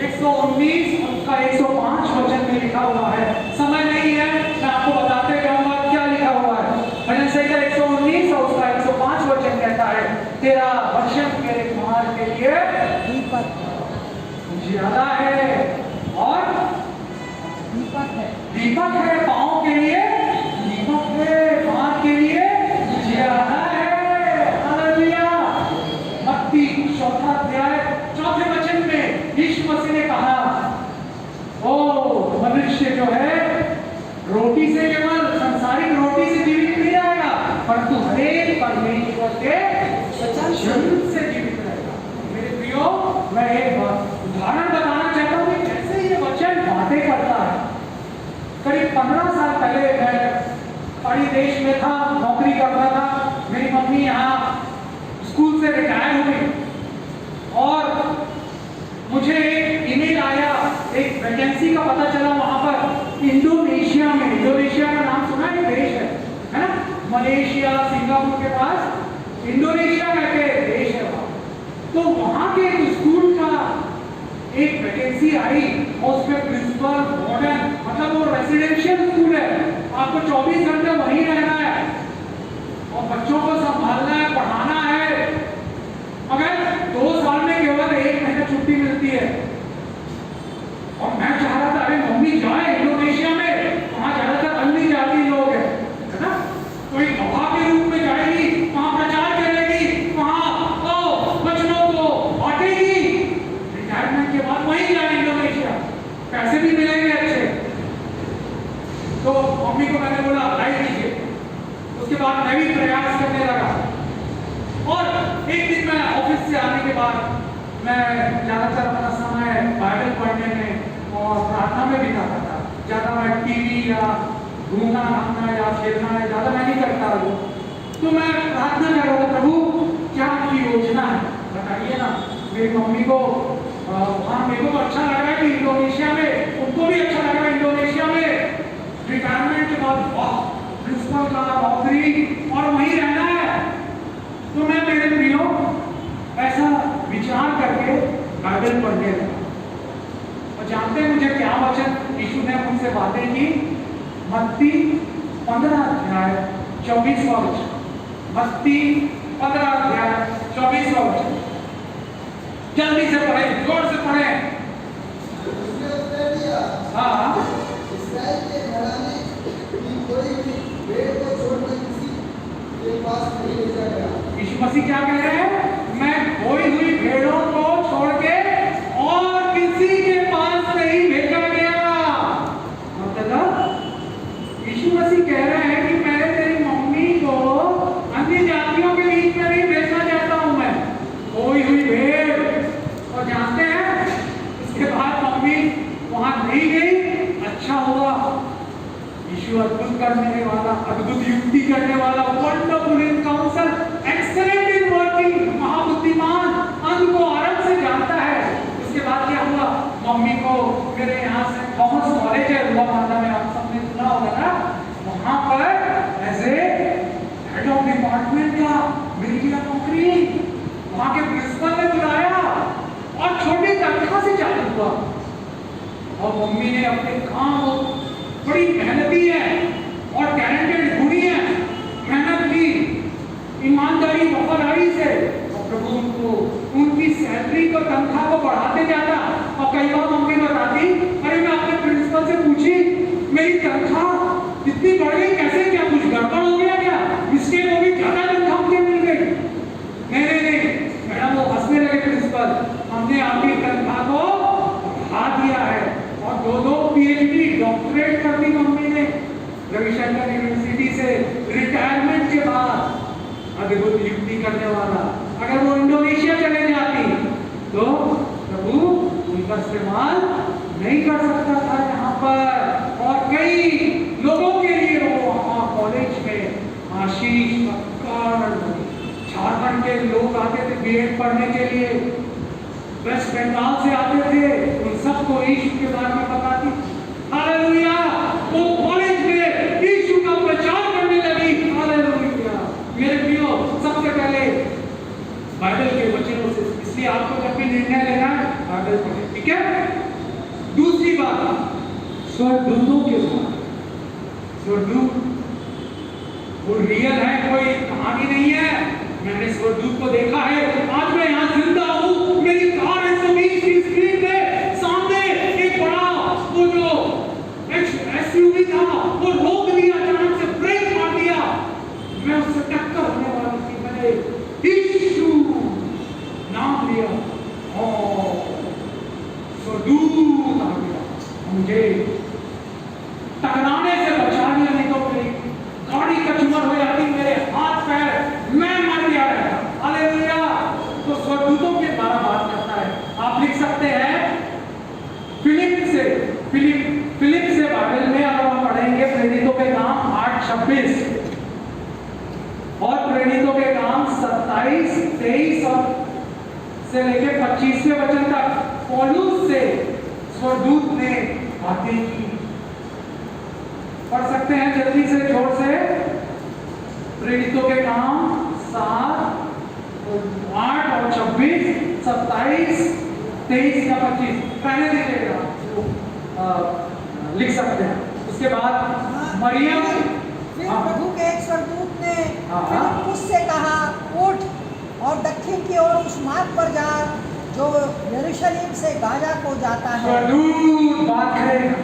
119 उसका 105 वचन में लिखा हुआ है। समय नहीं है, मैं आपको बताते जाऊंगा क्या लिखा हुआ है। भजन संहिता 119 और उसका 105 वचन कहता है, तेरा वचन मेरे मार्ग के लिए दीपक ज्यादा है और दीपक है पाँव के लिए, दीपक है हाथ के लिए ज्यादा है। हालेलुया। मत्ती 4 अध्याय 4 वचन में यीशु मसीह ने कहा, ओ मनुष्य जो है रोटी से केवल सांसारिक रोटी से जीवित नहीं रहेगा, परंतु हरेक परमेश्वर के वचन से जीवित रहेगा। मेरे प्रियो, मैं एक उदाहरण बताना चाहता हूँ कि कैसे ये वचन बातें करता है। करीब 15 साल पहले मैं पहाड़ी देश में था, नौकरी करता था। मेरी मम्मी यहाँ स्कूल से रिटायर हो गई और मुझे एक ईमेल आया, एक वैकेंसी का पता चला वहां पर इंडोनेशिया में। इंडोनेशिया का नाम सुना है, देश है ना, मलेशिया सिंगापुर के पास इंडोनेशिया करके देश है वहां। तो वहां के स्कूल का एक वैकेंसी आई और उसमें प्रिंसिपल वार्डन, मतलब वो रेसिडेंशियल स्कूल है, आपको 24 घंटे वहीं रहना है और बच्चों को संभालना है, पढ़ाना है। मगर 2 साल में केवल 1 महीना छुट्टी मिलती है। और मैं चाह रहा था अरे मम्मी जाए इंडोनेशिया में, वहां ज्यादातर अन्य जाति लोग हैं, है ना, कोई गवाह के रूप में जाएगी, वहां प्रचार करेगी, वहां वचनों को बांटेगी। रिटायरमेंट के बाद वहीं जाए इंडोनेशिया, पैसे भी मिलेंगे अच्छे। तो मम्मी को मैंने बोला अप्लाई कीजिए। उसके बाद मैं भी प्रयास करने लगा और एक दिन मैं ऑफिस से आने के बाद मैं ज्यादातर अपना समय बाइबल पढ़ने में और प्रार्थना में बिताता था। ज्यादा मैं टीवी या घूमना घामना या खेलना है ज्यादा मैं नहीं करता हूँ। तो मैं प्रार्थना कर रहा था, प्रभु क्या आपकी योजना है बताइए ना। मेरी मम्मी को वहाँ मेरे को अच्छा लग रहा है कि इंडोनेशिया में, उनको भी अच्छा लग रहा है इंडोनेशिया में रिटायरमेंट के बाद प्रिंसिपल का नौकरी और वहीं रहना है। तो मैं मेरे प्रियो ऐसा विचार करके बाइबल पढ़ने लगा। और जानते हैं मुझे क्या वचन यीशु ने मुझसे बातें की? मत्ती 15 अध्याय 24वां वचन। मत्ती 15 अध्याय 24वां वचन। जल्दी से पढ़ें, जोर से पढ़ें। उसने उत्तर दिया, हाँ, इस्राएल के घराने की कोई भी भेड़ को छोड़कर किसी के पास नहीं भेजा गया। यीशु मसीह क्या कह रहे हैं? मैं खोई हुई भेड़ों को छोड़ के और किसी के पास नहीं भेजा गया। मतलब यीशु मसीह कह रहे हैं कि मैं तेरी मम्मी को अन्य जातियों के बीच में नहीं भेजना चाहता हूं, मैं खोई हुई भेड़। और जानते हैं इसके बाद मम्मी वहां नहीं गई, अच्छा हुआ। यीशु अद्भुत करने वाला, अद्भुत युक्ति करने वाला, wonderful in counsel, excellent in working, महाबुद्धिमान, अंत को आरंभ से जानता है। इसके बाद क्या हुआ? मम्मी को मेरे यहाँ से कॉमर्स कॉलेज है रुआ माता में, आप सबने सुना होगा ना, वहां पर as a head of department का मिल गया नौकरी। वहां के प्रिंसिपल ने बुलाया और छोटी तनख्वाह से चालू हुआ। और मम्मी ने अपने काम, बड़ी मेहनती है और टैलेंटेड, गुणी है, मेहनत की, ईमानदारी वफादारी से, और प्रभु उनको उनकी सैलरी को, तनख्वाह को बढ़ाते जाता। और कई बार मम्मी बताती, अरे मैं अपने प्रिंसिपल से पूछी मेरी तनख्वाह इतनी बढ़ गई कैसे, क्या कुछ गड़बड़ हो गया क्या, मिस्टेक हो गई, ज्यादा तनख्वाह मुझे मिल गई? नहीं मैडम, वो हंसने लगे प्रिंसिपल, हमने आपकी तनख्वाह को बढ़ा दिया है। और 2 PhD डॉक्टरेट कर दी मम्मी ने रविशंकर यूनिवर्सिटी से रिटायरमेंट के बाद। अद्भुत युक्ति करने वाला, अगर वो इंडोनेशिया चले जाती तो प्रभु उनका इस्तेमाल नहीं कर सकता था यहाँ पर। और कई लोगों के लिए वो वहाँ कॉलेज में आशीष का कारण बनी। झारखंड के लोग आते थे बीएड पढ़ने के लिए, वेस्ट बंगाल से आते थे, उन सबको यीशु के बारे में बताती। हालेलुया, वो कॉलेज में यीशु का प्रचार करने लगी। हालेलुया। मेरे प्रियो, सबसे पहले बाइबल के वचनों से, इसलिए आपको जब भी निर्णय लेना है बाइबल पढ़ें, ठीक है? दूसरी बात, स्वर्गदूतों के बारे। स्वर्गदूत वो रियल है, कोई कहानी नहीं है। मैंने स्वर्गदूत को देखा है, आज मैं यहाँ जिंदा हूँ, मेरी कार 120 की स्पीड में मुझे टकराने से बचा लिया, नहीं तो मेरी गाड़ी कचूमर हो जाती, मेरे हाथ पैर, मैं मर गया रहता। हालेलुया। तो स्वर्गदूतों के द्वारा बात करता है। आप लिख सकते हैं फिलिप से बाइबल में अगर हम पढ़ेंगे प्रेरितों के काम 8:26 और प्रेरितों के काम 27, 23 और से लेकर 25वें वचन तक पौलुस से स्वर्गदूत ने बातें की। पढ़ सकते हैं जल्दी से, जोर से। प्रेरितों के काम 7, 8 और 26, 27, 23 या 25 पहले दीजिएगा, लिख सकते हैं। उसके बाद मरियम, फिर प्रभु के एक स्वर्गदूत ने फिलिप्पुस से कहा, उठ और दक्षिण की ओर उस मार्ग पर जा जो यरूशलेम से गाजा को जाता है। स्वर्गदूत बात करेगा।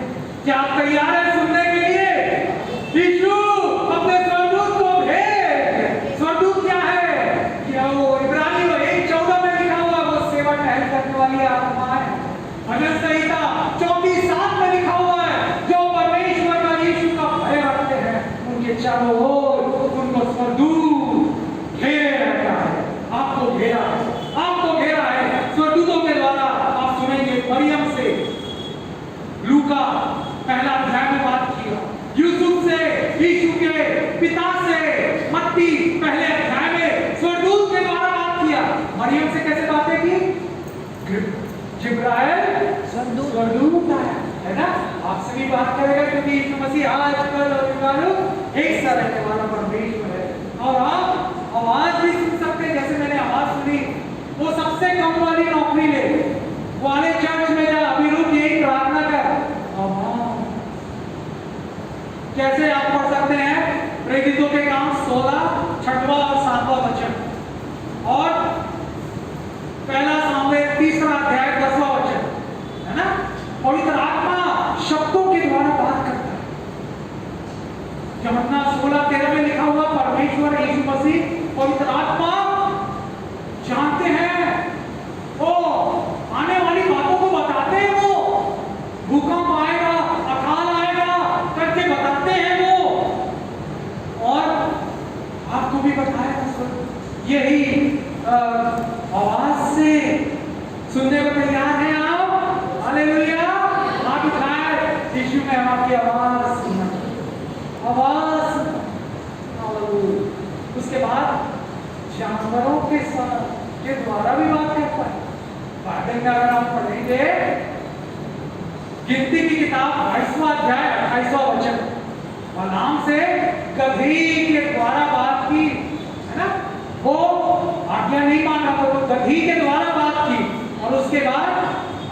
क्या आप तैयार हैं सुनने के लिए? यीशु अपने स्वर्गदूत को भेज। स्वर्गदूत क्या है? क्या वो इब्रानियों 1:14 में लिखा हुआ वो सेवा टहल करने वाली आत्मा है। भजन संहिता 34:7 में लिखा हुआ है जो परमेश्वर का, यीशु का भय रखते हैं उनके चारों ओर उनको स्वर्गदूत घेरे रहता है। आपको घेरा है, आपको घेरा है स्वर्गदूतों के द्वारा। आप सुनेंगे मरियम से लूका पहला अध्याय में बात किया, यूसुफ से, यीशु के पिता से मत्ती पहले अध्याय में स्वर्गदूत के द्वारा बात किया। मरियम से कैसे बातें की? जिब्राइल स्वर्गदूत है ना, आपसे भी बात करेगा क्योंकि यीशु मसीह आज कल और एक सा रहने वाला परमेश्वर है। और आप आवाज भी सुन सकते हैं, जैसे मैंने आवाज सुनी, वो सबसे कम वाली नौकरी ले, वाले चर्च में जा, अभी रुक यही प्रार्थना कर। कैसे आप पढ़ सकते हैं? प्रेरितों के काम 16, 6वां और 7वां वचन और पहला सामुएल 3रा अध्याय 10वां वचन, है ना। पवित्र आत्मा शब्दों के द्वारा बात करता है। यूहन्ना 16:13 में लिखा हुआ परमेश्वर यीशु मसीह पवित्र आत्मा जानते हैं, वो आने वाली बातों को बताते हैं। वो भूकंप आएगा, अकाल आएगा करके बताते हैं वो, और आपको भी बताएगा। यही आवाज से सुनने को तैयार हैं आप? हालेलुया। हाथ उठाए, यीशु में आपकी आवाज सुनना, आवाज सुनना। उसके बाद जानवरों के साथ के द्वारा भी बात करता है। बाइबल में अगर आप पढ़ेंगे गिनती की किताब 22वां अध्याय 28वां वचन, बलाम से गधी के द्वारा बात की, है ना। वो आज्ञा नहीं माना, तो गधी के द्वारा बात की। और उसके बाद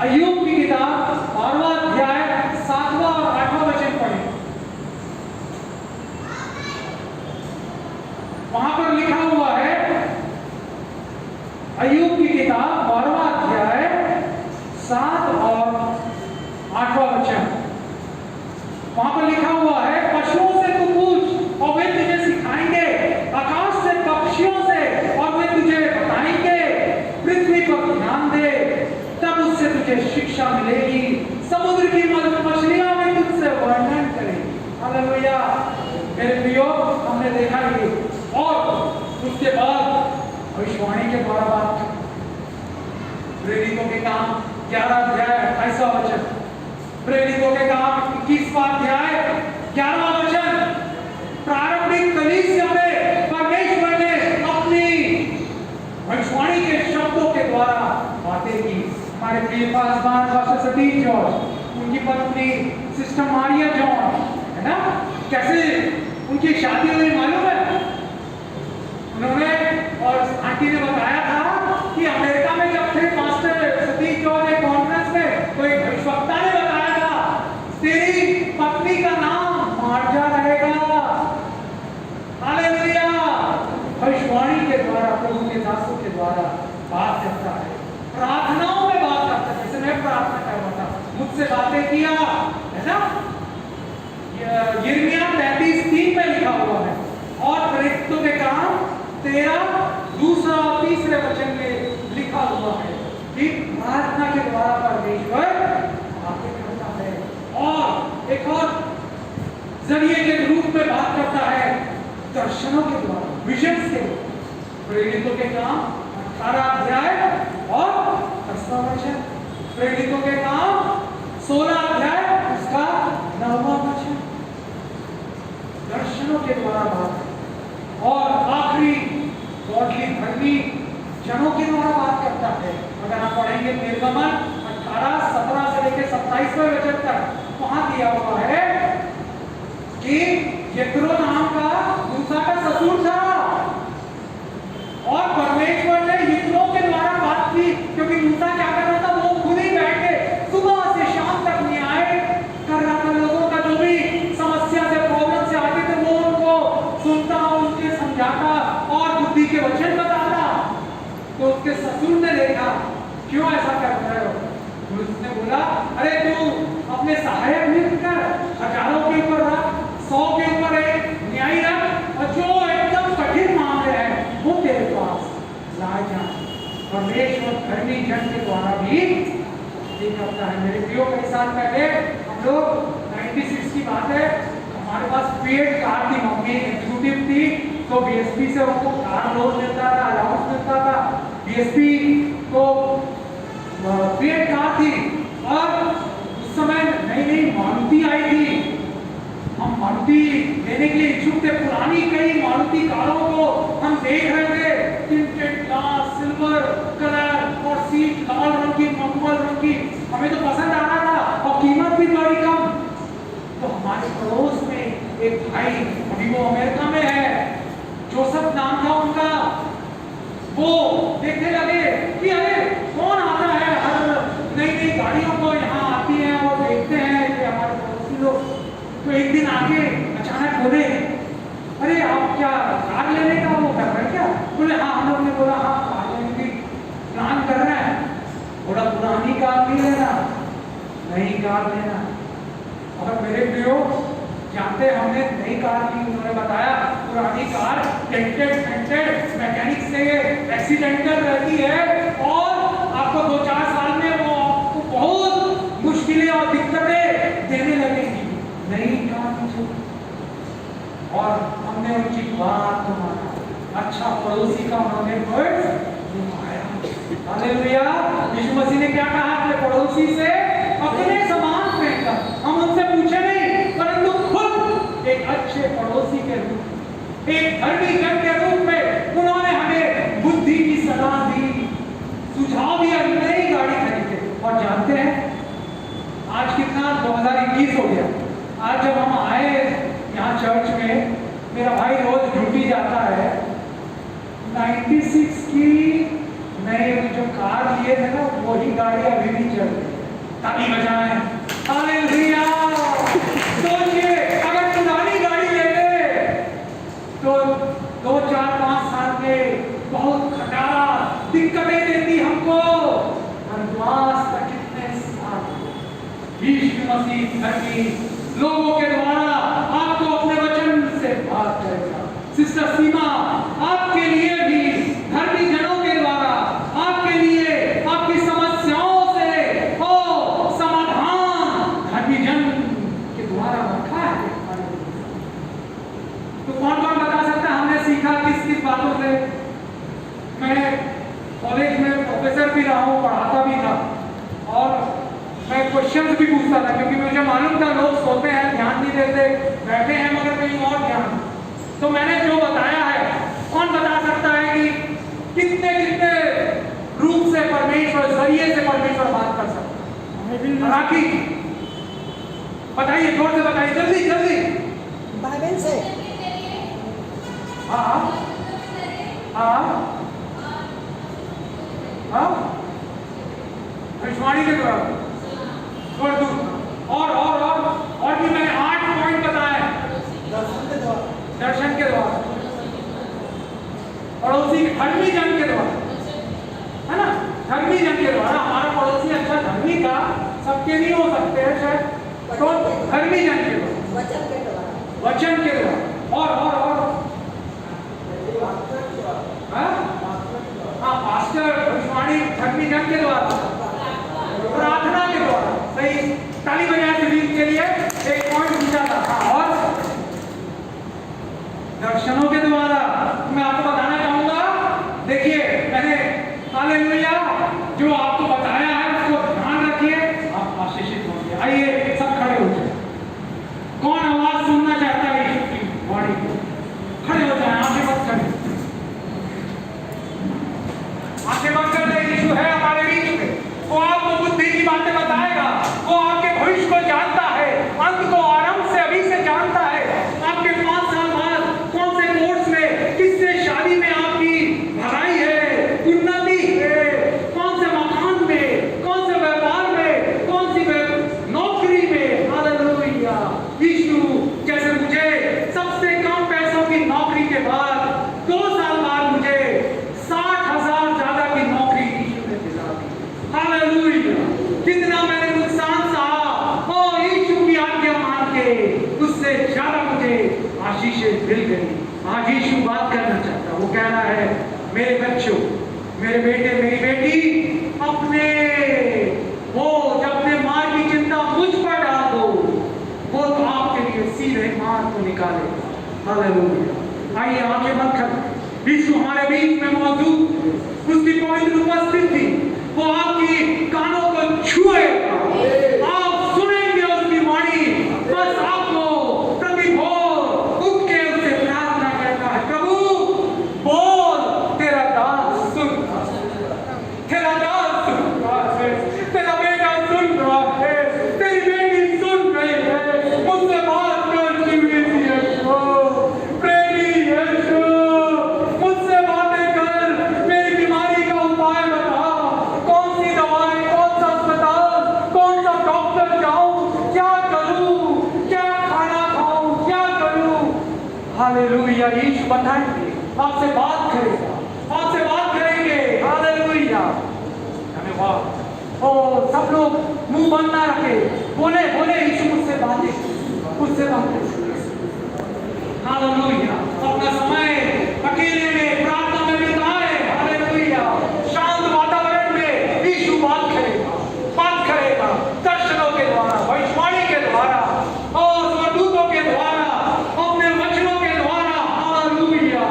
अय्यूब की किताब 12वां अध्याय 7वां और 8वां वचन पढ़े, वहां पर लिखा हुआ है, अय्यूब की किताब 12वां अध्याय 7 और 8वां वचन, वहां पर लिखा हुआ है, पशुओं से तू पूछ और वे तुझे सिखाएंगे, आकाश से पक्षियों से और वे तुझे बताएंगे, पृथ्वी पर ध्यान दे तब उससे तुझे शिक्षा मिलेगी, समुद्र की मछलियां भी तुझसे वर्णन करेंगी। हालेलुया। मेरे प्रियो, हमने देखा ये, और उसके बाद भविष्यवाणी के द्वारा बात की। प्रेरितों के काम 11 अध्याय 28वां वचन, प्रेरितों के काम 21वां अध्याय 11वां वचन, प्रारंभिक कलीसिया में परमेश्वर ने अपनी भविष्यवाणी के शब्दों के द्वारा बातें की। हमारे प्रिय पासवान पास्टर सतीश जॉर्ज, उनकी पत्नी सिस्टर मारिया जॉन, है ना, कैसे उनकी शादी हुई मालूम है? उन्होंने और आंटी ने बताया था कि अमेरिका में जब थे पास्टर सतीश जॉर्ज एक कॉन्फ्रेंस में, तो एक भविष्यवक्ता ने बताया था, तेरी पत्नी का नाम मार्जा रहेगा। हालेलुया। भविष्यवाणी के द्वारा, प्रभु के दासों के द्वारा बात करता है, प्रार्थनाओं में बात करता है। जैसे मैं प्रार्थना कर रहा था, मुझसे बातें किया, है ना। यिर्मयाह 33:3 में लिखा हुआ है, और प्रेरितों के काम 13, 2 और 3 वचन में लिखा हुआ है कि प्रार्थना के द्वारा परमेश्वर बातें करता है। जरिए के रूप में बात करता है, दर्शनों के द्वारा, विजन से। प्रेरितों के काम 18 अध्याय और 10वां वचन, प्रेरितों के काम 16 अध्याय उसका 9वां वचन, दर्शनों के द्वारा बात। और आखिरी गॉडली धर्मी जनों के द्वारा बात करता है। अगर आप पढ़ेंगे निर्गमन 18, 17 से लेकर 27वें वचन तक, वहां दिया हुआ है कि यत्रो नाम का मूसा का ससुर था और परमेश्वर ने यत्रो के द्वारा बात की, क्योंकि मूसा क्या कर रहा था, वो खुद ही बैठ के सुबह से शाम तक न्याय कर रहा था। लोगों का जो भी समस्या से, प्रॉब्लम से आते थे, वो उनको सुनता, उनके समझाता और बुद्धि के वचन बताता। तो उसके ससुर ने देखा, क्यों ऐसा कर रहे हो? तो उसने बोला, अरे तू अपने सहायक नियुक्त कर, 1000 के ऊपर रख, 100 के ऊपर एक न्यायी रख, और जो एकदम कठिन मामले हैं वो तेरे पास लाए जाए। परमेश्वर धर्मी जन के द्वारा भी ये करता है। मेरे प्रियो, कई साल पहले हम लोग 96 की बात है, हमारे पास पेड कार थी, मम्मी एग्जीक्यूटिव थी, तो बीएसपी से उनको कार लोन मिलता था, अलाउंस मिलता था। बीएसपी को पेड कार थी और उस समय नई नई मारुति आई थी। हम मारुति लेने के लिए इच्छुक थे। पुरानी कई मारुति कारों को हम देख रहे थे, टिंटेड ग्लास, सिल्वर कलर और सीट लाल रंग की, मखमल रंग की, हमें तो पसंद आ रहा था और कीमत भी बड़ी कम। तो हमारे पड़ोस में एक भाई, अभी वो अमेरिका में है, जोसेफ नाम था उनका, वो देखने लगे कि अरे कौन आता है, हर नई नई गाड़ियों को यहाँ आती है और देखते हैं कि हमारे पड़ोसी लोग। तो एक दिन आगे अचानक बोले, अरे आप क्या कार लेने का वो कर रहे हैं क्या? बोले हाँ। हम लोग ने बोला हाँ, कार लेने की प्लान कर रहे हैं। बोला पुरानी कार नहीं लेना, नई कार लेना। और मेरे प्रियो, जानते हमने नई कार ली, उन्होंने बताया पुरानी कार डेंटेड मैकेनिक से एक्सीडेंटल रहती है और आपको 2-4 साल में वो आपको बहुत मुश्किलें और दिक्कतें देने लगेगी। नई कार लीजिए। और हमने उनकी बात को माना। अच्छा पड़ोसी का उन्होंने हालेलुया। यीशु मसीह ने क्या कहा अपने पड़ोसी से? अपने समान प्रेम। हम उनसे पूछे नहीं, परंतु खुद एक अच्छे पड़ोसी के रूप में, एक धर्मी जन के रूप में उन्होंने हमें बुद्धि की सलाह दी, सुझाव दिया, नई गाड़ी खरीदे। और जानते हैं आज कितना 2021 हो गया। आज जब हम आए यहाँ चर्च में, मेरा भाई रोज ड्यूटी जाता है, 96 की नए जो कार लिए थे ना, वही गाड़ी अभी भी चल रही है। ताली बजाएं, हालेलुया। सोचिए अगर पुरानी गाड़ी ले ले तो 2-4-5 साल में बहुत खटारा दिक्कतें देती हमको। वनवास का कितने साल यीशु मसीह धर्मी लोगों के द्वारा आपको अपने वचन से बात करेगा। सिस्टर सीमा, आपके लिए भी धर्मी जनों के द्वारा आपके लिए आपकी समस्याओं से हो समाधान धर्मी जन के द्वारा रखा है। तो कौन कौन बता सकता है हमने सीखा किस किस बातों से? मैं कॉलेज में प्रोफेसर भी रहा हूँ, पढ़ाता भी था और मैं क्वेश्चंस भी पूछता था, क्योंकि मुझे मालूम था लोग सोते हैं, ध्यान नहीं देते, बैठे हैं मगर कहीं और ध्यान। तो मैंने जो बताया है, कौन बता सकता है कि कितने कितने रूप से परमेश्वर, जरिए से परमेश्वर बात कर सकता है? राखी बताइए, जोर से बताइए, जल्दी जल्दी। बाइबल से। हाँ हाँ हाँ, भविष्यवाणी के द्वारा, और भी मैंने 8 पॉइंट बताए। दर्शन के द्वारा, पड़ोसी धर्मी जन के द्वारा, है ना, धर्मी जन के द्वारा। हमारा पड़ोसी अच्छा धर्मी का सबके नहीं हो सकते हैं शायद, तो धर्मी जन के द्वारा, वचन के द्वारा, और हाँ पास्टर, भविष्यवाणी धर्मी जन के द्वारा, प्रार्थना के द्वारा। सही, ताली बजाए सुनील के लिए। एक पॉइंट पूछा था। और दर्शनों के द्वारा। मैं आपको बताना चाहूंगा, देखिए मैंने हालेलुया जो आपको बताया है उसको ध्यान रखिए, आप आशीषित होंगे। आइए सब खड़े हो जाए। कौन आवाज सुनना चाहता है यीशु की वाणी को? खड़े हो जाए, आंखें बंद करें, आंखें बंद कर ले। यीशु है हमारे बीच में, वो आपको बुद्धि की बातें बताएगा, वो आपके भविष्य को जानता है, अंत को आरंभ से अभी से जानता है। आपके 5 साल बाद कौन से कोर्स में, किससे शादी में आपकी भलाई है, उन्नति है, कौन से मकान में, कौन से व्यापार में, कौन सी नौकरी में। हालेलुया। यीशु जैसे मुझे सबसे कम पैसों की नौकरी के बाद 2 साल बाद मुझे 60,000 ज्यादा की नौकरी यीशु ने दिला दी। हालेलुया। कितना मैंने नुकसान सहा, ओ यीशु की आज्ञा मान के उससे ज्यादा मुझे आशीषें मिल गई। आज यीशु बात करना चाहता, वो कह रहा है मेरे बच्चों, मेरे बेटे, मेरी बेटी, अपने बोझ, अपने मार की चिंता मुझ पर डाल दो, वो तो आपके लिए सीधे मार को निकालेगा। हालेलुया। आइए आंखें बंद कर। यीशु हमारे बीच में मौजूद, उसकी पवित्र उपस्थिति, वो आपकी कानों को छुएगा, आप सुनेंगे उसकी वाणी। बस आपको प्रति भोर उठ के उससे प्रार्थना करना है, प्रभु बोल, तेरा दास सुन रहा है, तेरा दास सुन रहा है, तेरा बेटा सुन रहा है, तेरी बेटी सुन रही है, मुझसे बात कर जीवित यीशु, प्रेमी यीशु, मुझसे बातें कर, मेरी बीमारी का उपाय बता, कौन सी दवाई, कौन सा अस्पताल, कौन सा डॉक्टर जाऊं, क्या करूं, क्या खाना खाऊं, क्या करूं। हालेलुया। यीशु बताएंगे, आपसे बात करेगा, आपसे बात करेंगे। हालेलुया। धन्यवाद। ओ सब लोग मुंह बंद ना रखे, बोले बोले यीशु मुझसे बातें, मुझसे बातें। हालेलुया। अपना समय अकेले में प्रार्थना में बिताए। हालेलुया। शांत वातावरण में यीशु बात करेगा, बात करेगा, दर्शनों के द्वारा, भविष्यवाणी के द्वारा और स्वरदूतों के द्वारा, अपने वचनों के द्वारा। हालेलुया।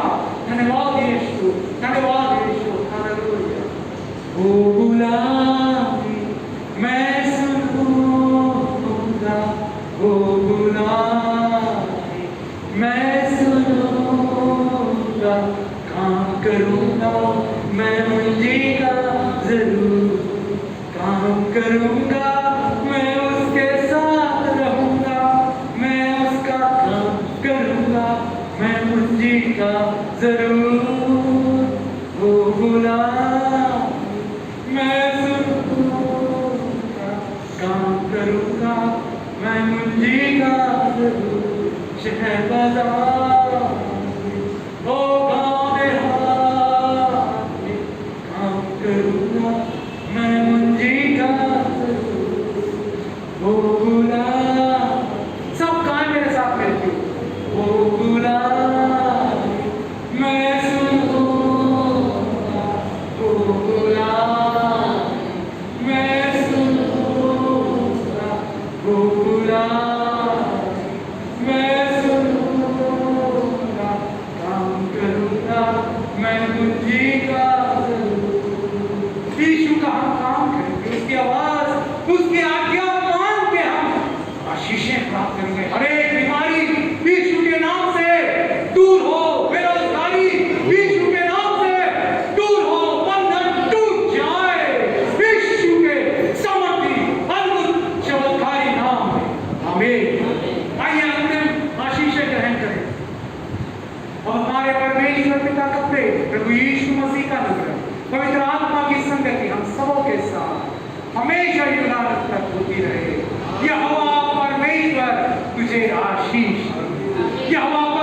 धन्यवाद यीशु, धन्यवाद यीशु। हालेलुया। ओ बुलाए मैं सुनूंगा, ओ बुलाए मैं सुनूंगा, काम करूंगा मैं मुंजीगा जरूर, काम करूंगा मैं उसके साथ रहूंगा, मैं उसका काम करूंगा मैं मुंजीगा जरूर। वो बुला मैं सुनूंगा, काम करूंगा मैं मुंजीगा जरूर। शहर बाजार ओ गाँव देहात में काम करूंगा मैं मुंजीगा जरूर। वो बुला, सब गाएं मेरे साथ मिलके, वो बुला मैं सुनूंगा, वो बुला मैं सुनूंगा, वो बुला मैं सुनूंगा, काम करूंगा मैं मुंजीगा जरूर। यीशु का हम काम करेंगे, उसकी आवाज, उसकी आज्ञा मान के हम आशीषें प्राप्त करेंगे। हर एक बीमारी यीशु के नाम से दूर हो, बेरोजगारी यीशु के नाम से दूर हो, बंधन टूट जाए यीशु के सामर्थी अद्भुत चमत्कारी नाम में। आमीन। आइए अंतिम आशीषें ग्रहण करें। और हमारे परमेश्वर पिता का प्रेम, प्रभु यीशु मसीह का अनुग्रह, पवित्र आत्मा की संगति हम सबों के साथ हमेशा युगांत तक होती रहे। यहोवा परमेश्वर तुझे आशीष दे। यहोवा